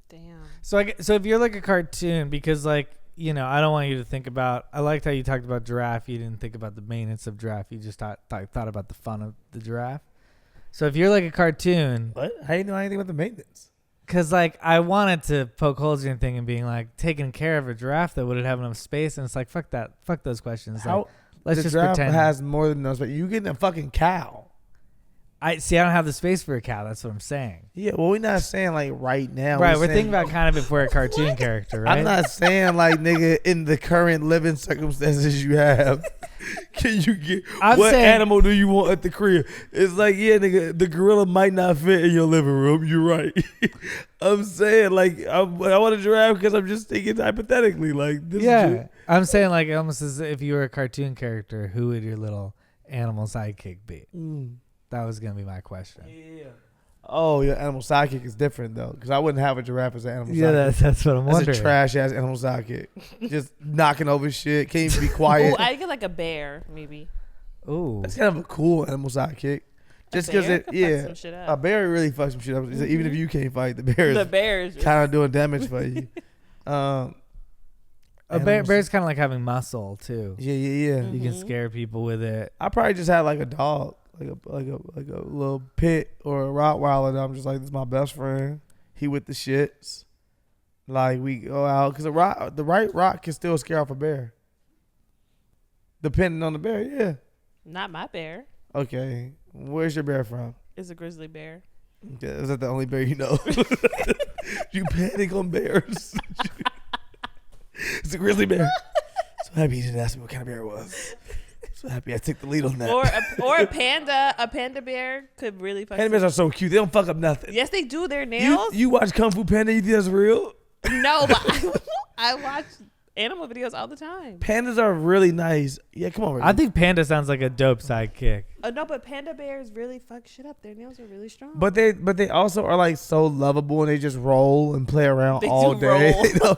Damn. So if you're like a cartoon, because like, you know, I don't want you to think about. I liked how you talked about giraffe. You didn't think about the maintenance of giraffe. You just thought about the fun of the giraffe. So if you're like a cartoon, What? How you know anything about the maintenance? Because, like, I wanted to poke holes in anything and being like, taking care of a giraffe that would have enough space. And it's like, fuck that. Fuck those questions. Like, let's the just giraffe pretend. has more than those, but you getting a fucking cow. I don't have the space for a cow. That's what I'm saying. Yeah, well, we're not saying like right now. Right, we're saying, thinking about kind of if we're a cartoon character, right? I'm not saying like nigga in the current living circumstances you have. Can you get what animal do you want at the crib? It's like, yeah, nigga, the gorilla might not fit in your living room. You're right. I'm saying like I want a giraffe because I'm just thinking hypothetically like this. Yeah, I'm saying like almost as if you were a cartoon character, who would your little animal sidekick be? That was gonna be my question. Yeah. Oh, your animal sidekick is different though, because I wouldn't have a giraffe as an animal sidekick. Yeah, that's what I'm wondering. That's a trash ass animal sidekick, just knocking over shit. Can't even be quiet. I get like a bear, maybe. Ooh, That's kind of a cool animal sidekick. Just because a bear really fucks some shit up. Even if you can't fight, the bear is kind of doing damage for you. A bear's kind of like having muscle too. Yeah. You can scare people with it. I probably just had like a dog, like a little pit or a Rottweiler that I'm just like, this is my best friend. He with the shits. Like we go out because the right rock can still scare off a bear. Depending on the bear, yeah. Not my bear. Okay, where's your bear from? It's a grizzly bear. Okay, is that the only bear you know? You panic on bears. It's a grizzly bear. So happy you didn't ask me what kind of bear it was. So happy I took the lead on that. Or a panda. A panda bear could really fuck. Panda bears are so cute. They don't fuck up nothing. Yes, they do. Their nails. You watch Kung Fu Panda, you think that's real? No, but I watch animal videos all the time. Pandas are really nice. Yeah, come on, Ricky. I think panda sounds like a dope sidekick. No, but panda bears really fuck shit up. Their nails are really strong. But they also are like so lovable and they just roll and play around They all do day. roll. You know?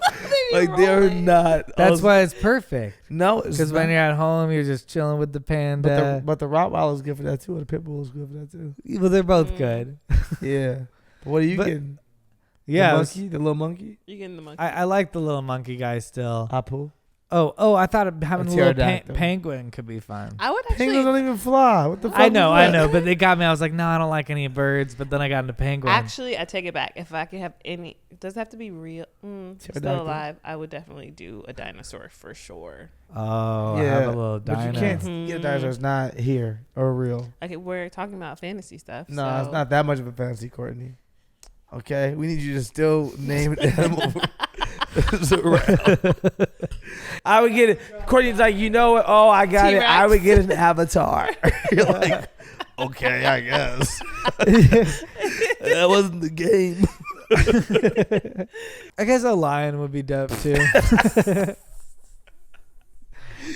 Like they're not. That's why it's perfect. No, Because when you're at home, you're just chilling with the panda. But the Rottweiler is good for that too. Or the Pit Bull is good for that too. Well, they're both good. Yeah. But what are you getting? Yeah, the little monkey. You getting the monkey? I like the little monkey guy still. Apu. Oh! I thought having a little pterodactyl. penguin could be fun. I would actually. Penguins don't even fly. What the fuck? I know, but they got me. I was like, no, I don't like any birds. But then I got into penguins. Actually, I take it back. If I could have any, it does have to be real. Still alive. I would definitely do a dinosaur for sure. Oh, yeah. Have a little dino. But you can't get a dinosaur that's not here or real. Okay, we're talking about fantasy stuff. No, so. it's not that much of a fantasy, Courtney. Okay, we need you to still name an animal. I would get it. Courtney's like, you know what? Oh, I got T-Rex. It. I would get an avatar. You're like, okay, I guess. That wasn't the game. I guess a lion would be dope too.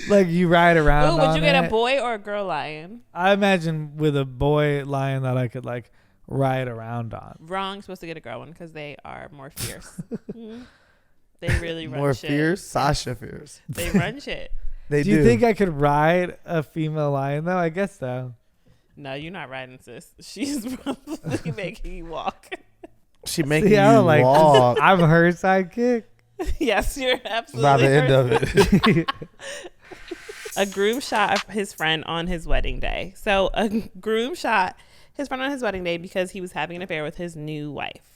Like you ride around. Ooh, would you get a boy or a girl lion? I imagine with a boy lion that I could like ride around on. Wrong. Supposed to get a girl one because they are more fierce. They really run more shit. Fierce? Sasha fierce. They run shit. They do. Do you think I could ride a female lion though? I guess so. No, you're not riding, sis. She's probably making you walk. She making you walk. I'm her sidekick. Yes, you're absolutely. By the end of it. A groom shot his friend on his wedding day. So a groom shot his friend on his wedding day because he was having an affair with his new wife.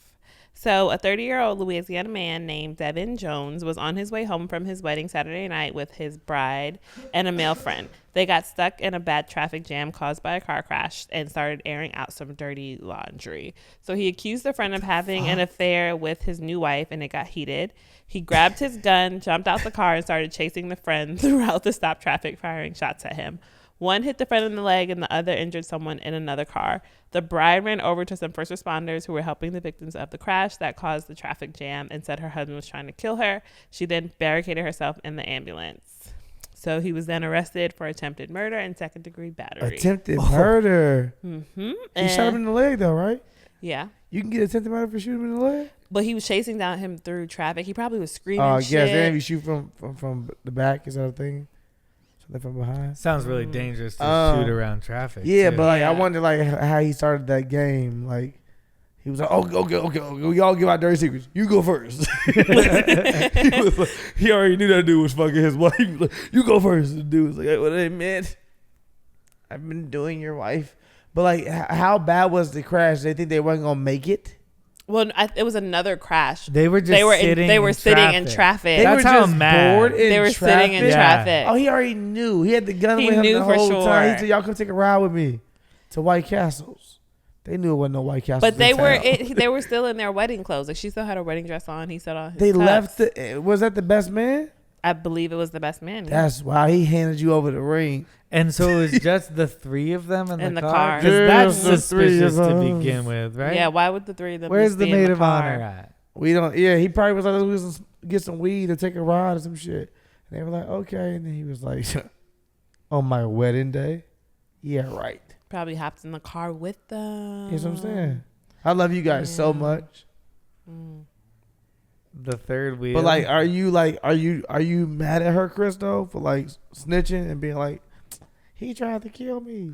So a 30-year-old Louisiana man named Devin Jones was on his way home from his wedding Saturday night with his bride and a male friend. They got stuck in a bad traffic jam caused by a car crash and started airing out some dirty laundry. So he accused the friend of having an affair with his new wife, and it got heated. He grabbed his gun, jumped out the car, and started chasing the friend throughout the stopped traffic, firing shots at him. One hit the friend in the leg and the other injured someone in another car. The bride ran over to some first responders who were helping the victims of the crash that caused the traffic jam and said her husband was trying to kill her. She then barricaded herself in the ambulance. So he was then arrested for attempted murder and second-degree battery. Attempted murder. Mm-hmm. He shot him in the leg though, right? Yeah. You can get attempted murder for shooting him in the leg? But he was chasing down him through traffic. He probably was screaming shit. Yes. Then if you shoot from the back, is that a thing? From behind. Sounds really dangerous to shoot around traffic. Yeah, too. but like, I wonder like how he started that game. Like he was like, okay, y'all give out dirty secrets. You go first. He already knew that dude was fucking his wife. He was like, you go first. The dude was like, hey, what they meant? I've been doing your wife. But like, how bad was the crash? They think they weren't gonna make it. Well, it was another crash. They were just They were sitting in traffic. That's how I'm mad. bored in They were traffic. sitting in traffic. Oh, he already knew. He had the gun He with him knew the for whole sure. time. He said, "Y'all come take a ride with me to White Castles." They knew it wasn't no White Castles. But they in were town. they were still in their wedding clothes. Like she still had her wedding dress on. He still on. His They tux. left. Was that the best man? I believe it was the best man. Yeah. That's why he handed you over the ring. And so it was just the three of them in the car? car. Because that's Just the three suspicious of to us. begin with, right? Yeah. Why would the three of them? Where's just the be in maid of car? honor at? We don't. Yeah, he probably was like, "Let's get some weed or take a ride or some shit." And they were like, "Okay." And then he was like, "On my wedding day." Yeah, right. Probably hopped in the car with them. That's what I'm saying. I love you guys so much. Mm. The third wheel. But are you mad at her, Chris, though, for like snitching and being like, he tried to kill me?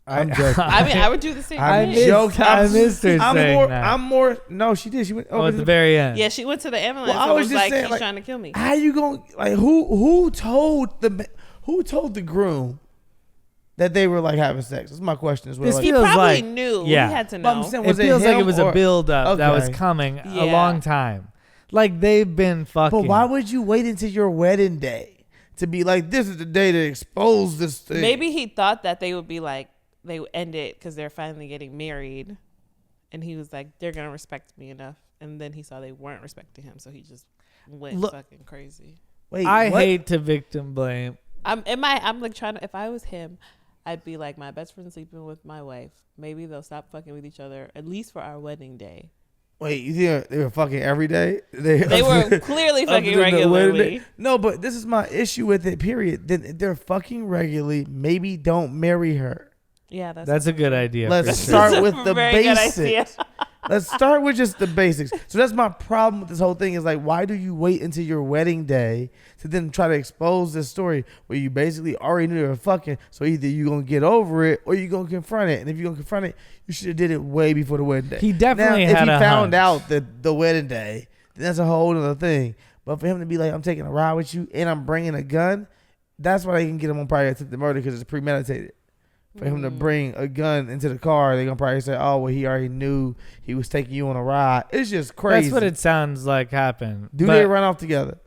I'm joking. I mean, I would do the same I thing. joking. I missed her saying that. I'm more. No, she did. She went. at the very end. Yeah, she went to the ambulance. Well, I and was was just like, saying, he's like, trying to kill me. How you gonna like who told the groom that they were like having sex? That's my question as well. This Like, He feels probably like- knew. yeah. He had to but I'm know. saying, It was feels like him it was a or- build-up that was Okay. coming a Yeah. long time. Like, they've been fucking. But why would you wait until your wedding day to be like, this is the day to expose this thing? Maybe he thought that they would be like, they would end it because they're finally getting married. And he was like, they're going to respect me enough. And then he saw they weren't respecting him. So he just went fucking crazy. Wait, I what? hate to victim blame. I'm like trying to, if I was him, I'd be like, my best friend's sleeping with my wife. Maybe they'll stop fucking with each other, at least for our wedding day. Wait, you think they were fucking every day? They were clearly fucking regularly. No, but this is my issue with it, period. Then if they're fucking regularly, maybe don't marry her. Yeah, That's a good idea. Let's for sure. start with the Very good basics. idea. Let's start with just the basics. So that's my problem with this whole thing is like, why do you wait until your wedding day to then try to expose this story where you basically already knew they were fucking? So either you're going to get over it or you're going to confront it. And if you're going to confront it, you should have did it way before the wedding day. He definitely now, had if a he found hunch. out the wedding day, then that's a whole other thing. But for him to be like, I'm taking a ride with you and I'm bringing a gun, that's why they can get him on probably attempted murder because it's premeditated. For him to bring a gun into the car, they're going to probably say, oh, well, he already knew he was taking you on a ride. It's just crazy. That's what it sounds like happened. Do But they run off together?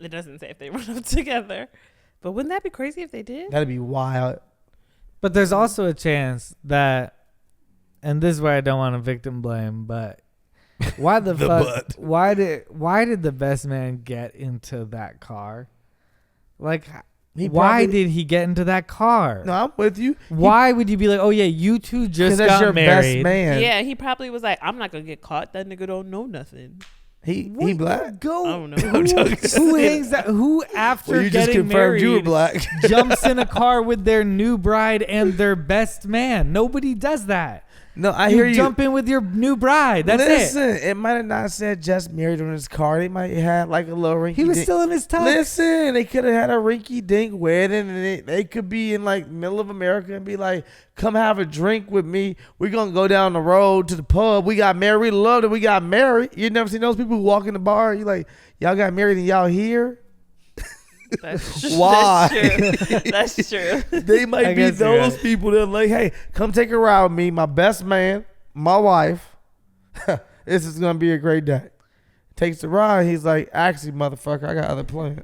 It doesn't say if they run up together. But wouldn't that be crazy if they did? That'd be wild. But there's also a chance that, and this is where I don't want to victim blame, but why the, The fuck? butt. Why did the best man get into that car? Like, why did he get into that car? No, I'm with you. Why would you be like, oh yeah, you two just Because that's got your married? best man. Yeah, he probably was like, I'm not going to get caught. That nigga don't know nothing. He What? black. Go. I don't know. I'm joking. Who hangs that? Who after Well, you just getting confirmed married you were black. jumps in a car with their new bride and their best man? Nobody does that. No, I hear you. Jump in with your new bride. That's Listen, it. it might have not said just married on his car. They might have had like a little rinky He was dink. still in his tux. Listen, they could have had a rinky dink wedding and they could be in like middle of America and be like, come have a drink with me. We're going to go down the road to the pub. We got married. We love that we got married. You never seen those people who walk in the bar. You like, y'all got married and y'all here? That's Why? That's true. That's true. They might I be guess you're those right. people that are like, hey, come take a ride with me. My best man, my wife. This is going to be a great day. Takes the ride. He's like, actually, motherfucker, I got other plans.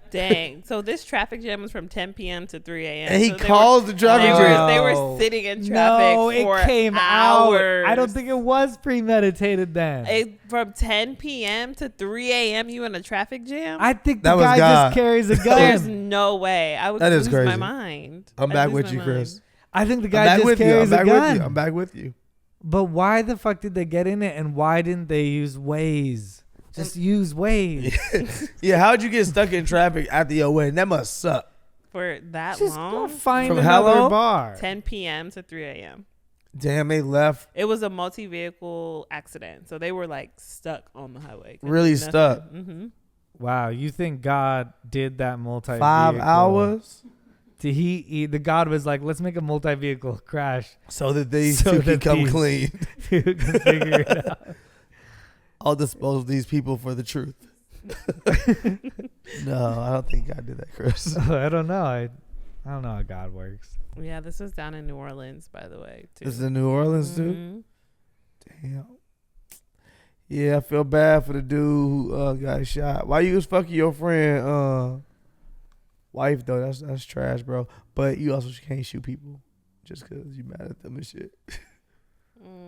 Dang. So this traffic jam was from 10 p.m. to 3 a.m. And he So calls the traffic jam. They were sitting in traffic No, for it came hours. out. I don't think it was premeditated then. From 10 p.m. to 3 a.m. you in a traffic jam? I think That the was guy God. just carries a There's gun. no way. I would That is lose my crazy. mind. I'm I'd back lose with my you, mind. Chris. I think the I'm guy back just with you. I'm carries a back with you. gun. I'm back with you. But why the fuck did they get in it, and why didn't they use Waze? Just use Waze. Yeah, how'd you get stuck in traffic after your wedding? That must suck. For that Just go long? find From how another long? bar. 10 p.m. to 3 a.m. Damn, they left. It was a multi-vehicle accident. So they were like stuck on the highway. Really stuck. Mm-hmm. Wow, you think God did that multi? 5 hours The God was like, let's make a multi-vehicle crash so that these So two can that come these- clean. to figure it out. I'll dispose these people for the truth. No, I don't think God did that, Chris. I don't know. I don't know how God works. Yeah, this was down in New Orleans, by the way. Too. This is in New Orleans, too? Mhm. Damn. Yeah, I feel bad for the dude who got shot. Why you was fucking your friend wife though? That's trash, bro. But you also can't shoot people just because you mad at them and shit.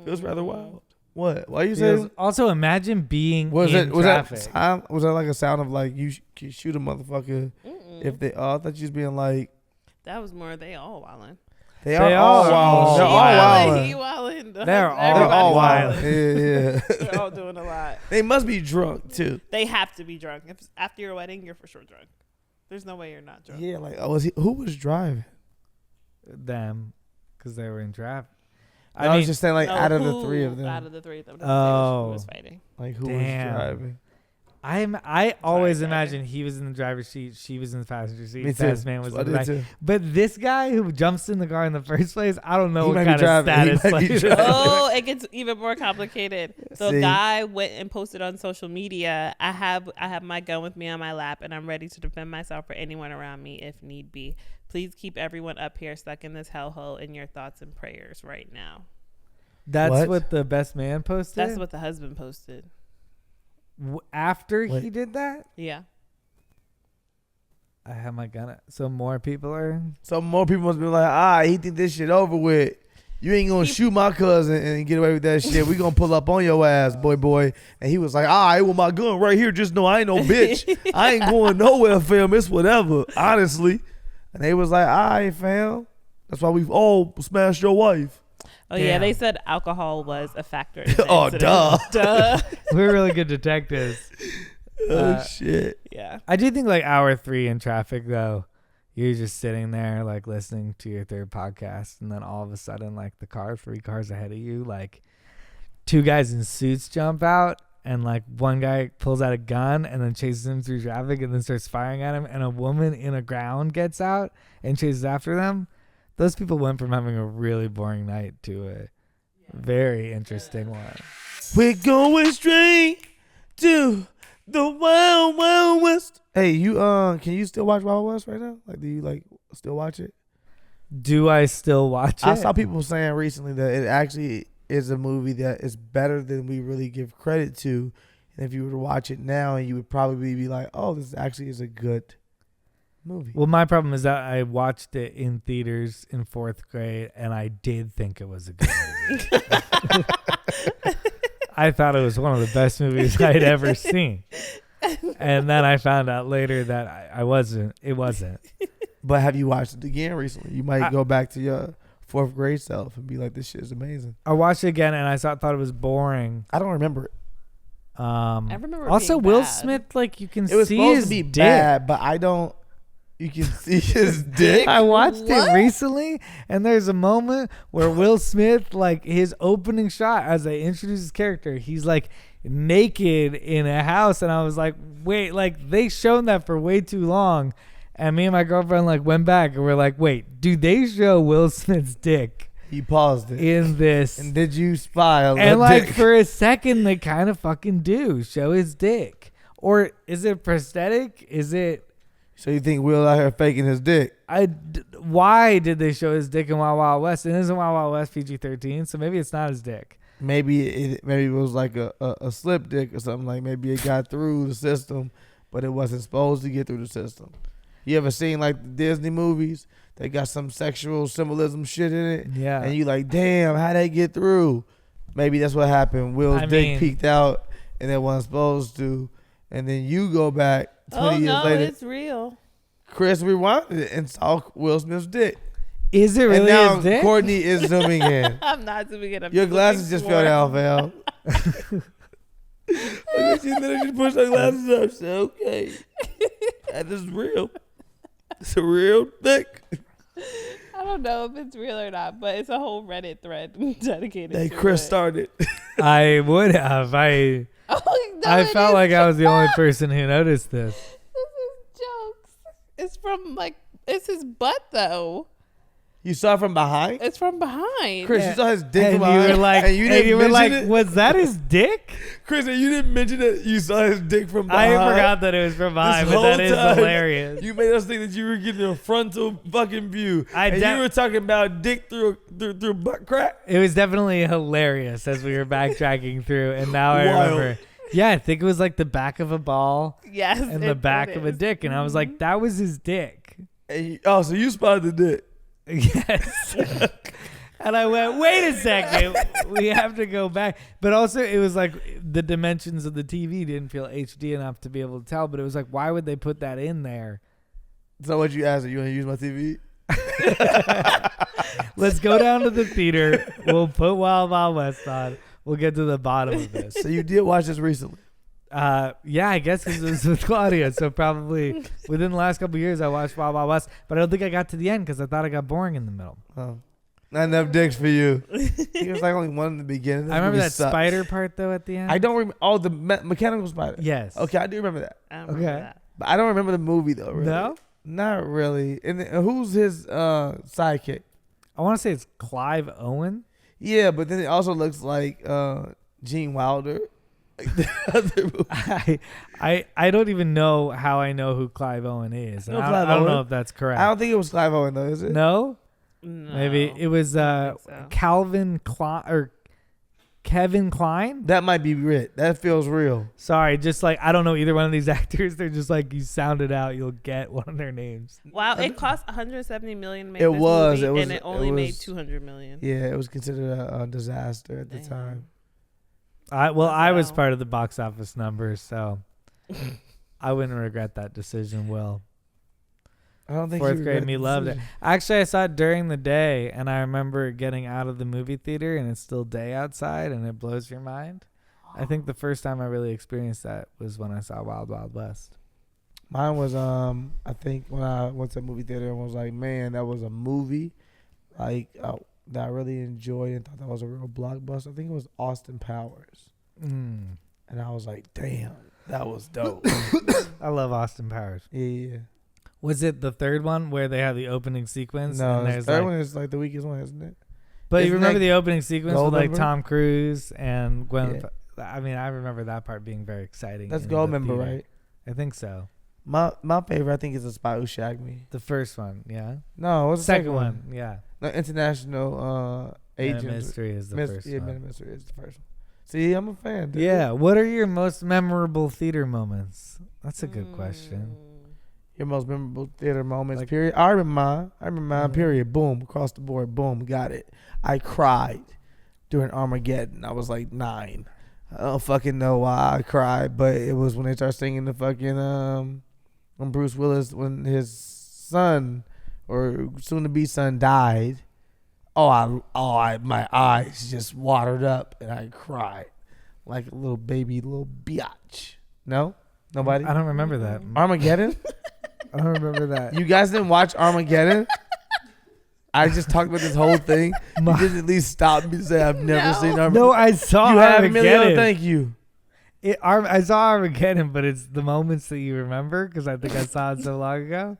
Feels rather wild. What? Why you saying? Also, imagine being Was in traffic. was that like a sound of like you shoot a motherfucker if they? Oh, I thought you was being like. That was more. They all wildin'. They are all wild. They're all wild. He wildin'. They're all wild. Yeah, yeah. They're all doing a lot. They must be drunk too. They have to be drunk. If after your wedding, you're for sure drunk. There's no way you're not drunk. Yeah, like who was driving? Them, because they were in traffic. I was just saying, like, out of the three of them. Out of the three of them. Who was fighting? Like, who Damn. was driving? I always imagine he was in the driver's seat, she was in the passenger seat. Me too. Best man was I in the did back. too. But this guy who jumps in the car in the first place, I don't know He what might kind be of driving. He status. might be Like, driving. Oh, it gets even more complicated. So See? a guy went and posted on social media, I have my gun with me on my lap and I'm ready to defend myself for anyone around me if need be. Please keep everyone up here stuck in this hellhole in your thoughts and prayers right now. that's what the best man posted? That's what the husband posted. After he did that? Yeah. I have my gun. So more people are. Some more people must be like, he think this shit over with. You ain't gonna shoot my cousin and get away with that shit. We gonna pull up on your ass, boy. And he was like, I with my gun right here. Just know I ain't no bitch. I ain't going nowhere, fam. It's whatever, honestly. And they was like, fam. That's why we've all smashed your wife. Oh, yeah. They said alcohol was a factor. In the Oh, incident. Duh. We're really good detectives. Shit. Yeah. I do think like hour 3 in traffic, though, you're just sitting there like listening to your third podcast. And then all of a sudden, like the 3 cars ahead of you, like 2 guys in suits jump out. And like one guy pulls out a gun and then chases him through traffic and then starts firing at him. And a woman in a gown gets out and chases after them. Those people went from having a really boring night to a very interesting one. We're going straight to the Wild Wild West. Hey, you can you still watch Wild West right now? Like, do you like still watch it? Do I still watch it? I saw people saying recently that it actually is a movie that is better than we really give credit to. And if you were to watch it now, you would probably be like, oh, this actually is a good movie. Well, my problem is that I watched it in theaters in 4th grade, and I did think it was a good movie. I thought it was one of the best movies I'd ever seen. And then I found out later that I wasn't. It wasn't. But have you watched it again recently? You might go back to your 4th grade self and be like, this shit is amazing. I watched it again, and I thought it was boring. I don't remember it. I remember it also, being Will bad. Smith, like, you can It was see supposed his to be dick. bad, but I don't. You can see his dick. I watched it recently, and there's a moment where Will Smith, like his opening shot as they introduce his character, he's like naked in a house, and I was like, wait, like they shown that for way too long, and me and my girlfriend like went back and we're like, wait, do they show Will Smith's dick? He paused it in this, and did you spy on and the like dick? for a second they kind of fucking do show his dick, or is it prosthetic? Is it? So you think Will out here faking his dick? Why did they show his dick in Wild Wild West? And isn't Wild Wild West PG-13? So maybe it's not his dick. Maybe it was like a slip dick or something. Like maybe it got through the system, but it wasn't supposed to get through the system. You ever seen like the Disney movies? They got some sexual symbolism shit in it. Yeah. And you like, damn, how'd they get through? Maybe that's what happened. Will's dick peeked out and it wasn't supposed to. And then you go back 20 years later. It's real. Chris rewinded it and saw Will Smith's dick. Is it really and now his dick? Courtney is zooming in. I'm not zooming in. Your glasses just fell down, Val. Look at you, literally just pushed her glasses up. She said, okay. That is real. It's a real dick. I don't know if it's real or not, but it's a whole Reddit thread dedicated to Chris it. started. I would have. I felt like I was the only person who noticed this. This is jokes. It's from it's his butt though. You saw it from behind? It's from behind. Chris, you saw his dick And from behind. you were like, and you didn't mention it? was that his dick? Chris, and you didn't mention that you saw his dick from behind. I forgot that it was from behind, but that is hilarious. You made us think that you were getting a frontal fucking view. And you were talking about dick through butt crack. It was definitely hilarious as we were backtracking through, and now I remember. Yeah, I think it was like the back of a ball. Yes. And the back of a dick. And I was like, that was his dick. And so you spotted the dick. Yes. And I went, wait a second. We have to go back. But also, it was like the dimensions of the TV didn't feel HD enough to be able to tell. But it was like, why would they put that in there? So what you asked, you want to use my TV? Let's go down to the theater. We'll put Wild Wild West on. We'll get to the bottom of this. So you did watch this recently? Yeah, I guess because it was with Claudia. So probably within the last couple of years, I watched Wild Wild West. But I don't think I got to the end because I thought it got boring in the middle. Oh. Not enough dicks for you. He was like only one in the beginning. I remember that spider part, though, at the end. I don't remember. Oh, the mechanical spider. Yes. Okay, I do remember that. I don't remember that. But I don't remember the movie, though, really. No? Not really. And who's his sidekick? I want to say it's Clive Owen. Yeah, but then it also looks like Gene Wilder. Like the other movie. I don't even know how I know who Clive Owen is. I don't know if that's correct. I don't think it was Clive Owen, though, is it? No? No. Maybe it was Calvin Klein or Kevin Kline. That might be it. That feels real. Sorry, just like I don't know either one of these actors. They're just like you sound it out, you'll get one of their names. Wow, it cost 170 million to make It this was, movie, it was, and it only made 200 million. Yeah, it was considered a disaster at the time. I was part of the box office numbers, so I wouldn't regret that decision. Will. I don't think Fourth grade me loved it. Actually, I saw it during the day, and I remember getting out of the movie theater, and it's still day outside, and it blows your mind. I think the first time I really experienced that was when I saw Wild Wild West. Mine was I think when I went to the movie theater and was like, man, that was a movie like that I really enjoyed and thought that was a real blockbuster. I think it was Austin Powers. And I was like, damn, that was dope. I love Austin Powers. Yeah. Was it the third one where they have the opening sequence? No, and the third one is like the weakest one, isn't it? But Isn't you remember that the opening sequence with like Goldmember? Tom Cruise and Gwen? Yeah. I mean, I remember that part being very exciting. That's in the Goldmember, theater. right? I think so. My favorite, I think, is The Spy Who Shagged Me. The first one, yeah. No, what's the Second one, yeah. No, International Agent. Man of Mystery is the first yeah, one. Man of Mystery is the first one. See, I'm a fan. Dude. Yeah. What are your most memorable theater moments? That's a good question. Your most memorable theater moments, period. I remember mine, period. Boom, across the board. Boom, got it. I cried during Armageddon. I was like 9. I don't fucking know why I cried, but it was when they started singing the fucking when Bruce Willis, when his son or soon to be son died. My eyes just watered up and I cried like a little baby, little biatch. No, nobody. I don't remember that. Armageddon. I don't remember that. You guys didn't watch Armageddon? I just talked about this whole thing. You didn't at least stop me and say I've never seen Armageddon. No, I saw you have, Armageddon. Emilio, thank you. I saw Armageddon, but it's the moments that you remember because I think I saw it so long ago.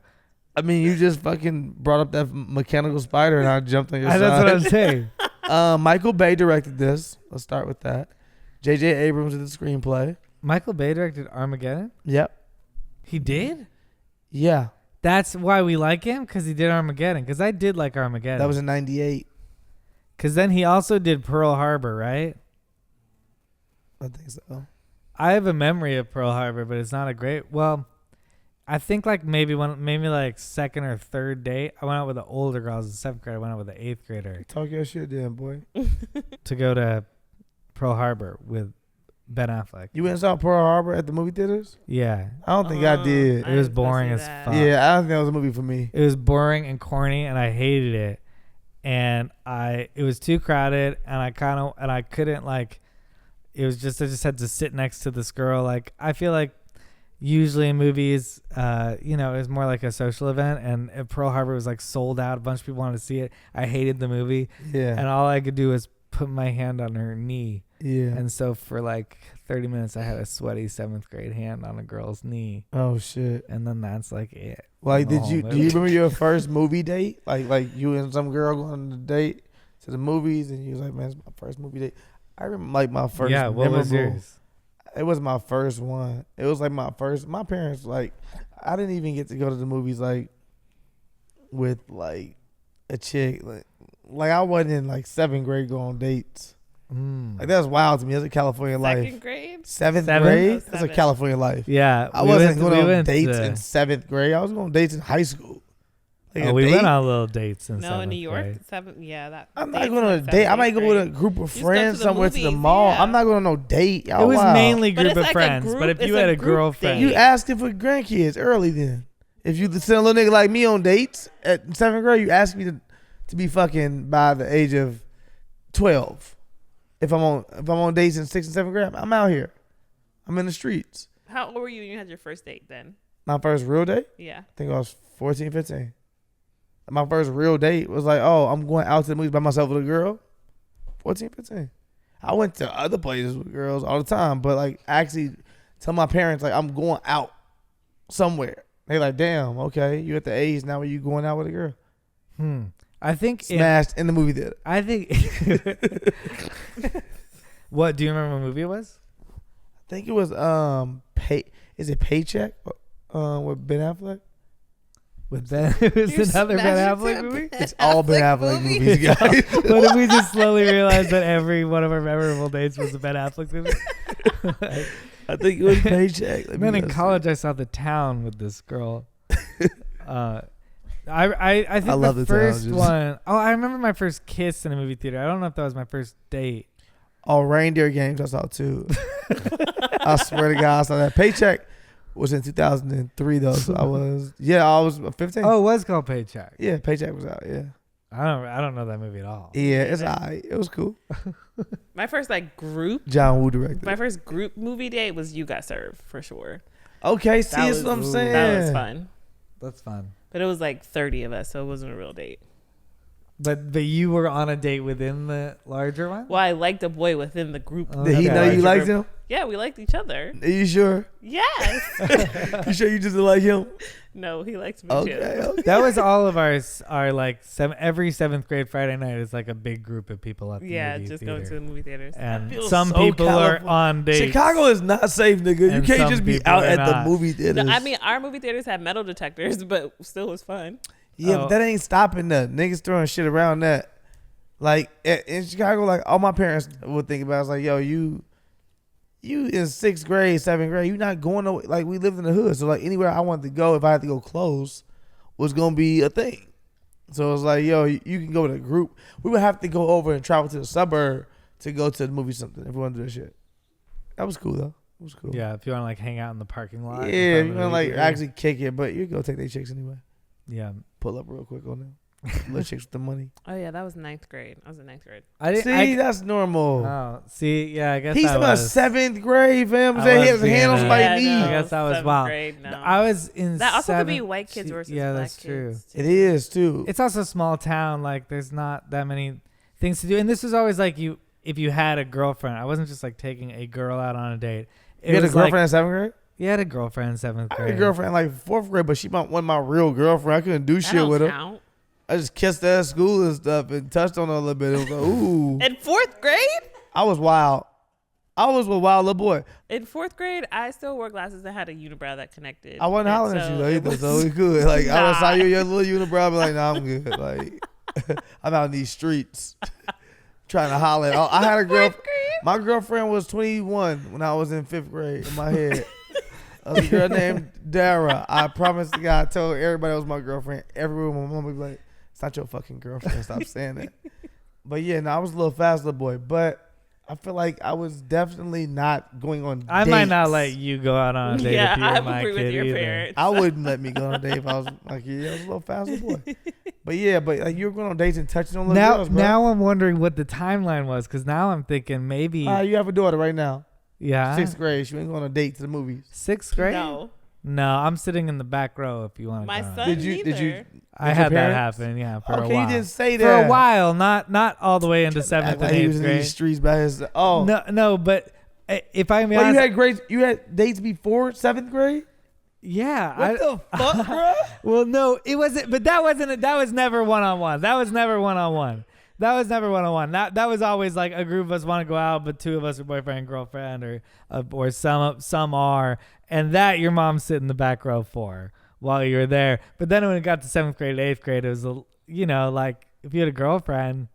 I mean, you just fucking brought up that mechanical spider and I jumped on your side. That's what I'm saying. Michael Bay directed this. Let's start with that. J.J. Abrams did the screenplay. Michael Bay directed Armageddon? Yep. He did? Yeah. That's why we like him? Because he did Armageddon. Because I did like Armageddon. That was in 98. Because then he also did Pearl Harbor, right? I think so. I have a memory of Pearl Harbor, but it's not a great... Well, I think like maybe like second or third date, I went out with the older girls in 7th grade. I went out with the 8th grader. Talk your shit then, boy. To go to Pearl Harbor with Ben Affleck. You went and saw Pearl Harbor at the movie theaters? Yeah. I don't think I did. It was boring as fuck. Yeah, I don't think that was a movie for me. It was boring and corny, and I hated it. And it was too crowded, and I couldn't like. It was just I just had to sit next to this girl. Like I feel like usually in movies, it was more like a social event, and Pearl Harbor was like sold out. A bunch of people wanted to see it. I hated the movie. Yeah. And all I could do was put my hand on her knee Yeah. And so for like 30 minutes, I had a sweaty 7th grade hand on a girl's knee. Oh shit. And then that's like it. Like, The do whole you movie. remember your first movie date? Like you and some girl going on a date to the movies, and you was like, man, it's my first movie date. I remember like my first. Yeah, what was memorable- yours? It was my first one. It was like my first. My parents like, I didn't even get to go to the movies like with like a chick. Like I wasn't in like 7th grade going on dates. Like that's wild to me. That's a California life. Second grade. 7th Seven? grade. Oh, That's a seven. California life. Yeah. I we wasn't went- going we on went dates to- in 7th grade. I was going on dates in high school. Like Oh, a we date? went on little dates in No, 7th in New York. grade. 7. Yeah, that. I'm not dates going on a like date. I 7th, might go 8th with a grade. group of Just go to friends the somewhere to the movies, mall. yeah. I'm not going on no date. Y'all It was wild. mainly But group it's of like a friends. group- But if it's you a had a group girlfriend, date. You asking for grandkids early then. If you send a little nigga like me on dates at 7th grade, you ask me to be fucking by the age of 12. If I'm on dates in 6th and 7th grade, I'm out here. I'm in the streets. How old were you when you had your first date then? My first real date, Yeah. I think I was 14, 15. My first real date was like, oh, I'm going out to the movies by myself with a girl. 14, 15. I went to other places with girls all the time, but like actually tell my parents like I'm going out somewhere. They like, damn, okay, you at the age now where you going out with a girl. I think Smashed in the movie theater. I think. What do you remember what movie it was? I think it was is it Paycheck with Ben Affleck? With Ben, it was You another Ben smashed Affleck into a movie. Ben It's all Ben Affleck movies, guys. What if we just slowly realized that every one of our memorable dates was a Ben Affleck movie? I think it was Paycheck. Let And me then in go see. college, I saw The Town with this girl. I think love the The Town, first just- one. Oh, I remember my first kiss in a movie theater. I don't know if that was my first date. Oh, Reindeer Games I saw too. I swear to God, I saw that. Paycheck was in 2003 though, so I was 15. Oh, it was called Paycheck. Yeah, Paycheck was out. Yeah, I don't know that movie at all. yeah, it's alright. It was cool. My first like group. John Woo directed. My first group movie date was You Got Served for sure. Okay, see, That that's was- what I'm ooh, saying. That was fun. That's fun. But it was like 30 of us, so it wasn't a real date. But you were on a date within the larger one? Well, I liked a boy within the group. Oh, Did he okay. know you Larger liked group. him? Yeah, we liked each other. Are you sure? Yes. You sure you just didn't like him? No, he liked me Okay, too. okay. That was all of ours. Our like every 7th grade Friday night is like a big group of people at the Yeah, movie just theater. going to the movie theaters. And feel some so people are California. on dates. Chicago is not safe, nigga. You And can't some just be people out are at not. the movie theaters. No, I mean, our movie theaters had metal detectors, but still was fun. yeah, Oh. but that ain't stopping that. Niggas throwing shit around that. Like in Chicago, like all my parents would think about is like, yo, you in 6th grade, 7th grade, you not going to like we lived in the hood, so like anywhere I wanted to go, if I had to go close, was gonna be a thing. So it was like, yo, you can go with a group. We would have to go over and travel to the suburb to go to the movie something if we wanted to do that shit. That was cool though. It was cool. Yeah, if you want to like hang out in the parking lot. in Yeah, front you of want to the like theater. actually kick it, but you go take their chicks anyway. Yeah. Pull up real quick on them. Little chicks with the money. Oh, yeah, that was 9th grade. I was in 9th grade. I didn't. See, that's normal. Oh, see, yeah, I guess He's I about was. 7th grade, fam. I He had his was being hand on a- somebody's Yeah, knee. no, I guess that was 7th wild. grade, no. I was in. That also could be seventh- white kids see, versus yeah, black that's true. kids. It is too. It's also a small town. Like, there's not that many things to do. And this was always like if you had a girlfriend. I wasn't just like taking a girl out on a date. You had a was girlfriend in 7th grade? You had a girlfriend in 7th I grade. had a girlfriend in like 4th grade, but she wasn't my real girlfriend. I couldn't do That shit don't with her. count. I just kissed her at school and stuff and touched on her a little bit. It was like, ooh. In 4th grade? I was wild. I was a wild little boy. In 4th grade, I still wore glasses that had a unibrow that connected. I wasn't And hollering at so you though it either, was- so we could. Like I would saw Nah. you your little unibrow, I'd be like, nah, I'm good. Like I'm out in these streets trying to holler. I had a girl. 4th grade? My girlfriend was 21 when I was in 5th grade. In my head, I was a girl named Dara. I promise to God, I told everybody it was my girlfriend. Everywhere my mom would be like, "It's not your fucking girlfriend. Stop saying that." But yeah, no, I was a little fast little boy, but. I feel like I was definitely not going on I might not dates. let you go out on a date Yeah, if you were I my agree kid with your either. parents. I wouldn't let me go on a date if I was like, yeah, I was a little fast little boy. But yeah, but like you were going on dates and touching on little Now, girls, bro. now I'm wondering what the timeline was because now I'm thinking maybe You have a daughter right now, yeah 6th grade. She ain't going on a date to the movies. 6th grade. No. No, I'm sitting in the back row if you want to. My go. son Did you- neither. I With had your that parents? happen. Yeah, for a Okay, while. you didn't say For that. a while, not all the way into Act seventh like and he was eighth in these grade. streets by his. Oh, No, but if I'm well, honest, you had dates before 7th grade. yeah. What the fuck, bro? Well, no, it wasn't. But that wasn't. That was never one-on-one. That was never one-on-one. That was always like a group of us want to go out, but 2 of us are boyfriend and girlfriend, or some are, and that your mom's sitting in the back row for while you were there. But then when it got to 7th grade, 8th grade, it was like if you had a girlfriend,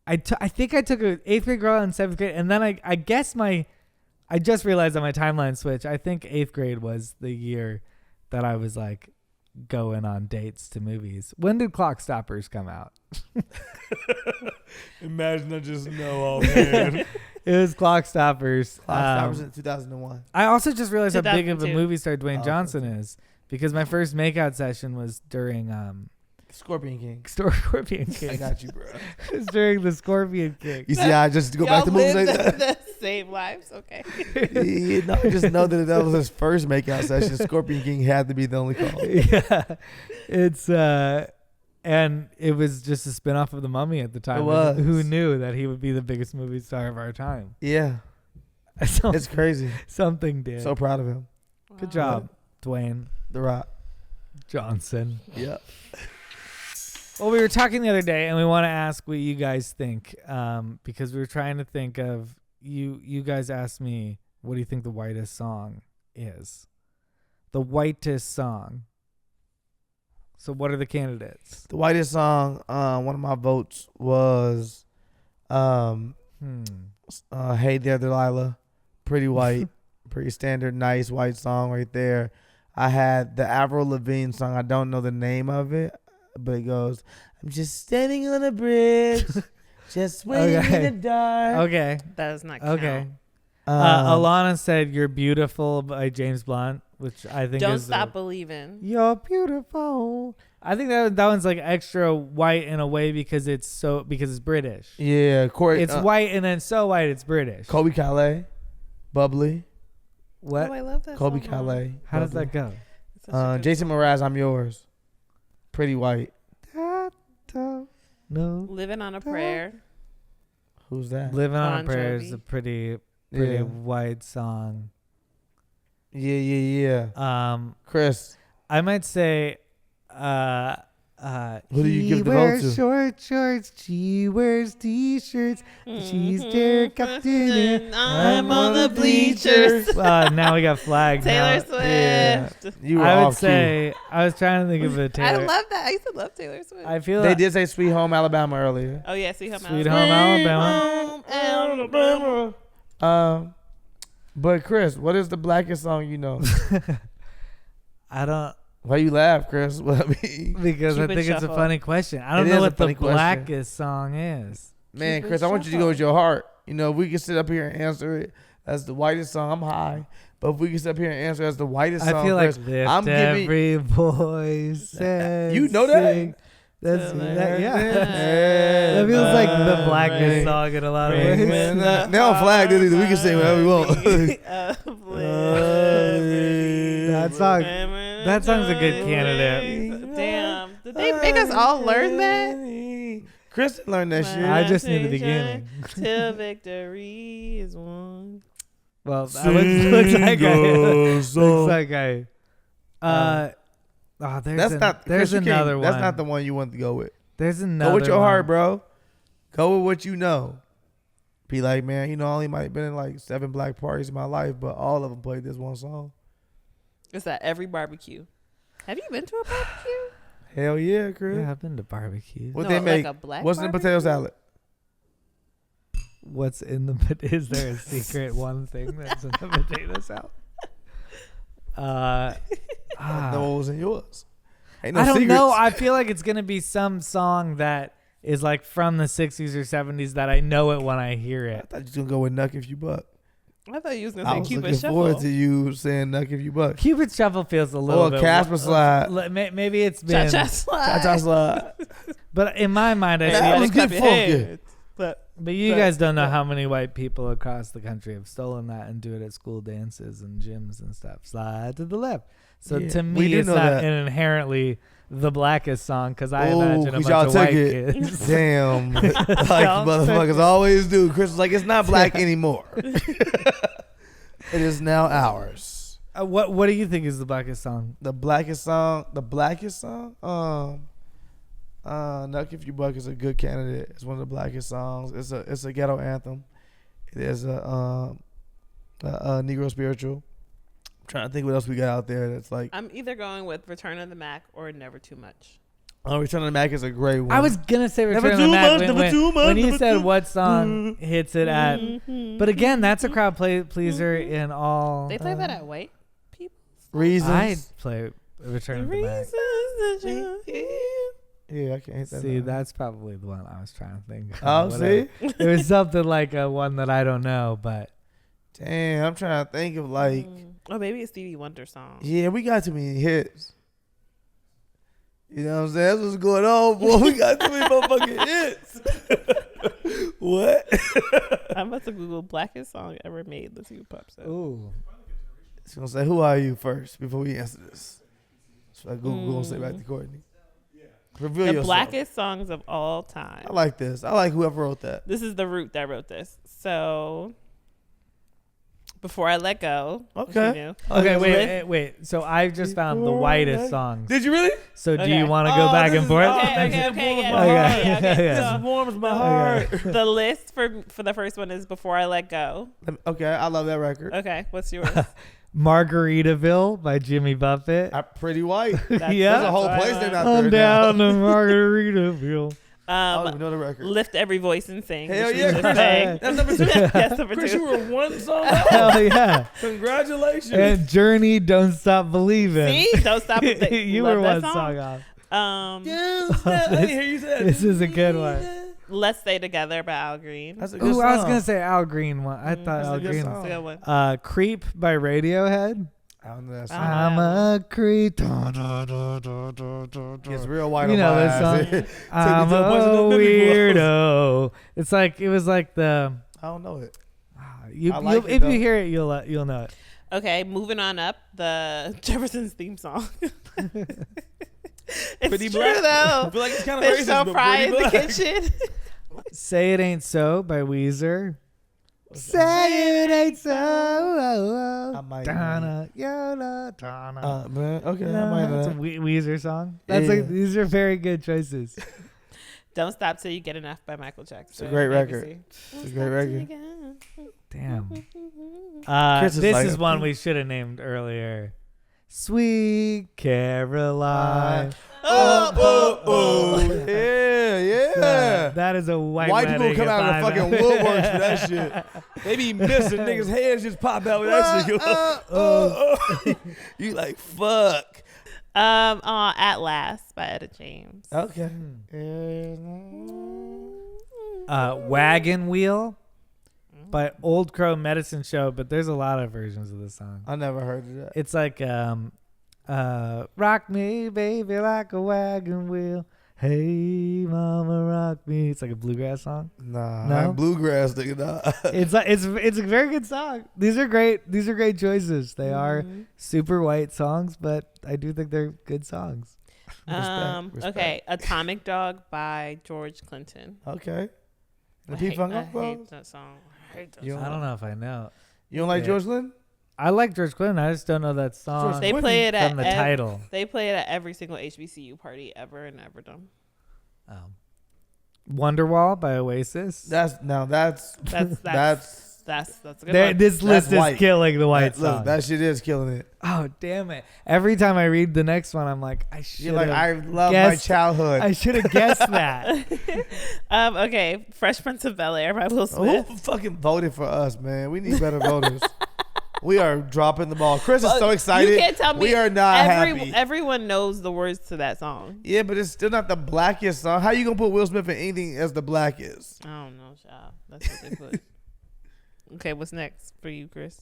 I think I took an 8th grade girl in 7th grade, and then I guess I just realized that my timeline switched. I think 8th grade was the year that I was like going on dates to movies. When did Clock Stoppers come out? Imagine I just know, oh man. It was Clock Stoppers. That was in 2001. I also just realized how big of a 2002. movie star Dwayne Johnson is, because my first makeout session was during Scorpion King. Scorpion I King. got you, bro. It was during the Scorpion King. You see how I just go back to movies like that? the same lives. Okay. Just know that was his first makeout session. Scorpion King had to be the only call. Yeah, it's and it was just a spinoff of The Mummy at the time. It was. Who knew that he would be the biggest movie star of our time? Yeah, it's crazy. Something did. So proud of him. Good job, Dwayne The Rock. Johnson. Yeah. Well, we were talking the other day, and we want to ask what you guys think, because we were trying to think of you guys asked me, what do you think the whitest song is? The whitest song. So what are the candidates? The whitest song, one of my votes was Hey There Delilah. Pretty white. Pretty standard, nice white song right there. I had the Avril Lavigne song. I don't know the name of it, but it goes, I'm just standing on a bridge, just waiting in the dark. Okay. That does not count. Okay. Alana said You're Beautiful by James Blunt, which I think Don't is Stop Believing. You're beautiful. I think that one's like extra white in a way because it's British. Yeah, Corey. It's white and then so white it's British. Kobe Calais, Bubbly. What? Oh, I love that Kobe song. Calais. How does that go? It's such a good Jason song. Mraz, I'm Yours. Pretty white. No. Living on a Prayer. Who's that? Living on a Bon Prayer is Jovi. a pretty Yeah. white song. Yeah. Chris. I might say Who do you give the vote wears to? short shorts, she wears t-shirts, she's their captain. I'm on the bleachers. Now we got flagged. Taylor now. Swift. Yeah. You were I would off key. say I was trying to think of a I Taylor. love that. I used to love Taylor Swift. I feel They like did say Sweet Home Alabama earlier. Oh yeah, Sweet Home Sweet Alabama. Home Alabama. But Chris, what is the blackest song you know? I don't, Why you laugh, Chris? Well, I mean, because I Cupid think it's a Shuffle. funny question. I don't It know is a what the funny question. blackest song is. man, Cupid Chris, I want you to go with your heart. You know, if we can sit up here and answer it as the whitest song, I'm high. But if we can sit up here and answer as the whitest song, I feel like Chris, lift I'm giving. every voice. And You know that? sing. That's Till yeah. the That feels like the blackest Ring. song in a lot of Ring, ways. ring. They don't flag this either. We can sing whatever we want. That song's a good candidate. Damn. Did they make us all learn that? Chris learned that shit. I just knew the beginning. Till victory is won. Well, that looks like That's not. there's Chris, you can't- another one. That's not the one you want to go with. There's another. Go with your heart, one. bro. Go with what you know. Be like, man, you know, I only might have been in like 7 black parties in my life, but all of them played this one song. It's at every barbecue. Have you been to a barbecue? Hell yeah, Chris. Yeah, I've been to barbecues. What No, they like make? a black What's in the barbecue? potato salad? What's in the? Is there a secret one thing that's in the potato salad? Know what was in yours? Ain't no I don't secrets. know. I feel like it's gonna be some song that is like from the 60s or 70s that I know it when I hear I it. thought you was gonna go with Nuck If You Buck. I thought you was I gonna say was Cupid looking Shuffle. forward to you saying Nuck If You Buck. Cupid Shuffle feels a little Or bit. Casper Slide. Maybe it's been. Cha-cha slide. Cha-cha slide. But in my mind, I That feel was like. good Clap your funky. hands. But you but- guys don't know how many white people across the country have stolen that and do it at school dances and gyms and stuff. Slide to the left. So Yeah, to we me, do it's know not that. an inherently the Blackest song because I Ooh, imagine a 'cause bunch y'all of took white it. kids. Damn. Like motherfuckers always do. Chris was like, it's not black anymore. It is now ours. What do you think is the Blackest song? The blackest song. Nuck If You Buck is a good candidate. It's one of the blackest songs. It's a ghetto anthem. It is a Negro spiritual. I'm trying to think what else we got out there that's like. I'm either going with Return of the Mac or Never Too Much. Return of the Mac is a great one. I was gonna say Return Never of the too Mac much, never too much, when you never said too- what song hits it at. But again, that's a crowd pleaser in all. They play that at white people. Reasons. I'd play Return of the Mac. Reasons that you Yeah, I can't hit that. See, now. that's probably the one I was trying to think of. Oh, Whatever. see? It was something like a one that I don't know, but Damn, I'm trying to think of like. Oh, maybe a Stevie Wonder song. Yeah, we got too many hits. You know what I'm saying? That's what's going on, boy. We got too many motherfucking hits. What? I'm about to Google Blackest song ever made. Let's see what pops up. ooh, It's gonna say, who are you first before we answer this? So I Google and say back to Courtney. Reveal The yourself. Blackest songs of all time. I like this. I like whoever wrote that. This is the root that wrote this. So, Before I Let Go. which Okay. you knew. okay, wait. So I just found the whitest songs. Did you really? So do Okay. you want to go back and forth? Okay, Yeah. So, warms my heart. the list for the first one is Before I Let Go. Okay, I love that record. Okay, what's yours? Margaritaville by Jimmy Buffett. I'm pretty white. That's- Yeah. There's a whole that's place what named I- after I'm it down now. to Margaritaville. I don't even know the record. Lift Every Voice and Sing. Hell which we yeah, just Chris. sang. That's number 2. That's number Chris, you 2. were one song out. Hell yeah. Congratulations. And Journey, Don't Stop Believing. See? Don't stop. You Love were that one song off. Um, I didn't hear you say that. This is a good one. Let's Stay Together by Al Green. That's a good Ooh, song. I was gonna say Al Green one. I thought that's a Al good Green. song. That's a good one. Creep by Radiohead. I don't know that song. I don't I'm a creep. It's real white You on know my this eyes. song. I'm to a bunch of a them mimic weirdo. It's like it was like the. I don't know it. You, I like it, if though. you hear it, you'll know it. Okay, moving on up, the Jefferson's theme song. It's Pretty true Black. I though. feel like it's kind of Fish racist, don't but fry Pretty in the Black. kitchen. Say It Ain't So by Weezer. Say it ain't so. I might Donna, Yola, Donna. Man, okay, I No, might it's a not. Weezer song. That's Yeah. like these are very good choices. Don't Stop Till You Get Enough by Michael Jackson. It's a great record. Legacy. It's a great record. Damn. Chris is This like is a- one we should have named earlier. Sweet Caroline. Oh, yeah. That is a white White people wedding come if out of I've the fucking ever- woodworks for that shit. They be missing niggas' heads just pop out with that shit. You like fuck. At Last by Etta James. Okay. Wagon Wheel by Old Crow Medicine Show, but there's a lot of versions of this song. I never heard of that. It's like rock me baby like a wagon wheel. Hey mama rock me. It's like a bluegrass song. Nah, No? I'm bluegrass nigga. Nah. It's like it's a very good song. These are great choices. They are super white songs, but I do think they're good songs. Respect. Okay, Atomic Dog by George Clinton. Okay. The I P-Funk hate Uncles? that song. I hate that You song. I don't know if I know. You don't like Yeah. George Clinton? I like George Clinton. I just don't know that song They play it at from the title. They play it at every single HBCU party ever in Everdom. Wonderwall by Oasis. That's That's a good one. This list is white. killing the white that, song. look, that shit is killing it. Oh damn it! Every time I read the next one, I'm like, I should. You're like, I love my guessed- childhood. I should have guessed that. Okay, Fresh Prince of Bel-Air by Will Smith. Who fucking voted for us, man? We need better voters. We are dropping the ball. Chris is so excited. You can't tell me we are not happy. Everyone knows the words to that song. Yeah, but it's still not the blackest song. How you gonna put Will Smith in anything as the blackest? I don't know, child. That's what they put. Okay, what's next for you, Chris?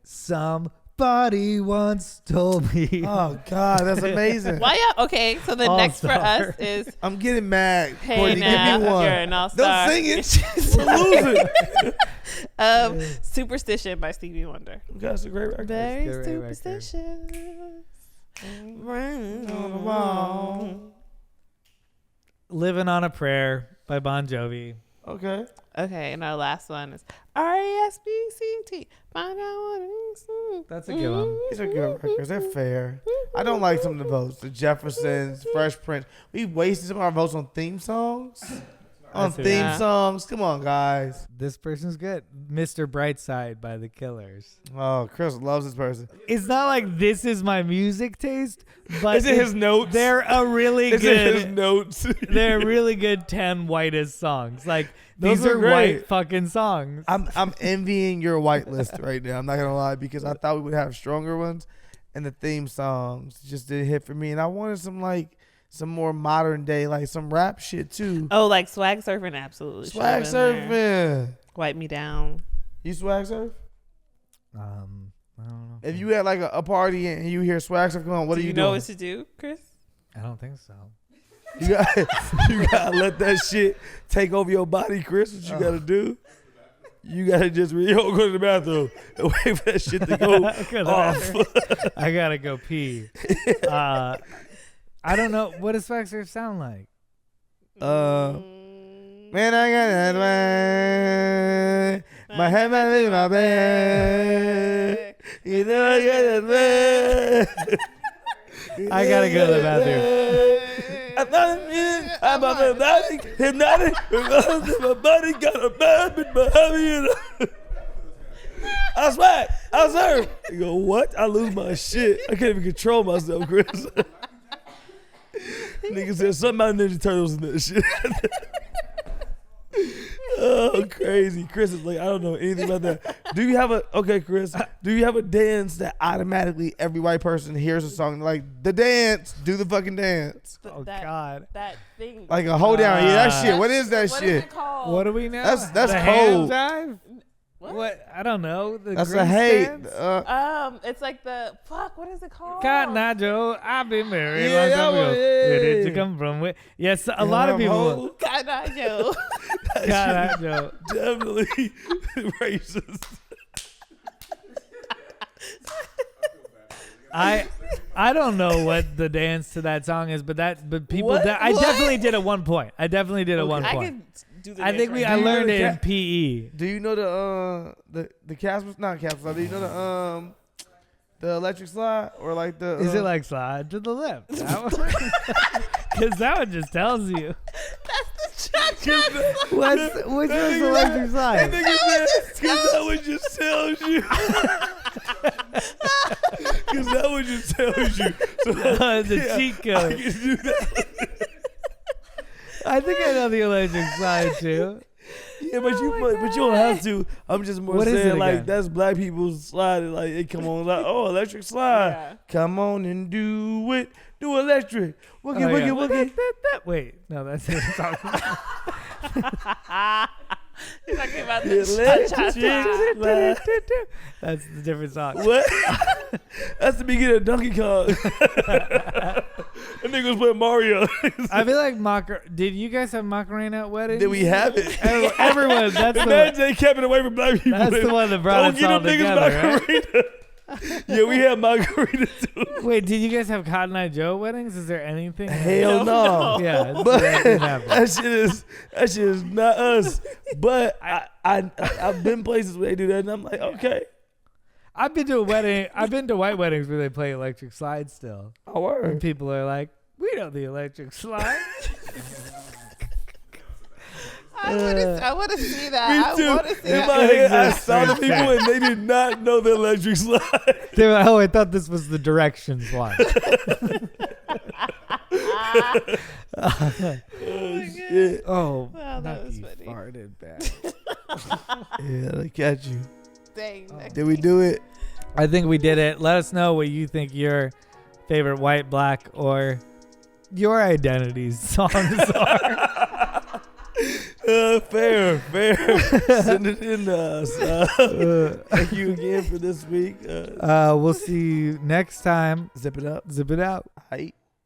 Somebody once told me. Oh God, that's amazing. Why y'all? Okay, so the next for All-star. us is I'm getting mad. Hey Courtney, Now, give me one. You're an All-Star. Don't sing it. We're losing. Superstition by Stevie Wonder. That's a great record. Very Great record. superstitious. Rain on the wall. Living on a Prayer by Bon Jovi. Okay. Okay, and our last one is RESPCT. Find out what it is. That's a good one. These are good records. They're fair. I don't like some of the votes. The Jeffersons, Fresh Prince. We wasted some of our votes on theme songs. On theme songs. Come on, guys. This person's good. Mr. Brightside by The Killers. Oh, Chris loves this person. It's not like this is my music taste, but Is it his notes? They're a really Is it his good. notes? They're really good 10 Whitest songs. Like Those these are great. white fucking songs. I'm envying your white list right now. I'm not gonna lie, because I thought we would have stronger ones, and the theme songs just didn't hit for me. And I wanted some more modern day, like some rap shit too. Oh, like swag surfing, absolutely. Swag should've been there. surfing. Wipe me down. You swag surf? I don't know. If you had like a party and you hear swag surf come on, what do are you know doing? what to do, Chris? I don't think so. You gotta let that shit take over your body, Chris. What you gotta do? You gotta just go to the bathroom and wait for that shit to go off. I gotta go pee. I don't know. What does swag surf sound like? Man, I got that way. My head, my leave my bed. You know I got that way. I gotta go to the bathroom. I'm a hypnotic. My body got a bad behind me. I swag. I surf. You go, what? I lose my shit. I can't even control myself, Chris. Nigga said something about Ninja Turtles and that shit. Oh, crazy. Chris is like, I don't know anything about that. Do you have Chris, do you have a dance that automatically every white person hears a song like the dance, do the fucking dance? Oh, God. That thing. Like a hold down. Yeah, that shit. What is that What shit? is it called? What do we know? That's the cold. hand jive? What? I don't know. The That's a grace hate. dance? It's like the what is it called? Cotton Eye Joe, I've been married Yeah, long time that ago. one, Where did you yeah. come from? Yes, a lot of people. Cotton Eye Joe. Cotton Eye Joe. Definitely racist. I don't know what the dance to that song is, but people What? I definitely did at one point. I definitely did at one I point. can do the I think dance I right learned Do it you in know PE. Do you know the Casper? Not Casper. Do you know the electric slide or like the? Is it like slide to the left? Because that one just tells you. Which was the electric slide? Because that one just tells you. Because that one just tells you. So The cheat I code. can do that. I think I know the electric slide too. Yeah, but you don't have to. I'm just more What is saying it like again? that's black people's slide. Like it come on like electric slide. Yeah. Come on and do it. Do electric. Wookie, Oh, wookie, yeah. wookie. Wait, no, that's it. He's talking about Yeah, the cha-cha-cha. slide. That's the different song. What? That's the beginning of Donkey Kong. That nigga was playing Mario. I feel like did you guys have Macarena at weddings? Did we have it? Everyone, that's the Imagine they kept it away from black people. That's the one that brought Don't us get all them niggas together, right? margarita. Yeah, we had margarita too. Wait, did you guys have Cotton Eye Joe weddings? Is there anything? Hell no. Yeah, But that didn't happen. that shit is not us. But I've been places where they do that, and I'm like, okay. I've been to a wedding. I've been to white weddings where they play electric slide still. I And work. people are like, "We know the electric slide." I want to see that. Me too. I want to see In that. my head, I exists saw the for people sure. and they did not know the electric slide. They were like, "Oh, I thought this was the directions one." Shit. Oh, Wow, that was Nucky funny. farted bad. Yeah, they catch you. Dang. Did we do it? I think we did it. Let us know what you think your favorite white, black, or your identities songs are. Fair. Send it in to us. Thank you again for this week. We'll see you next time. Zip it up. Zip it out. Aight.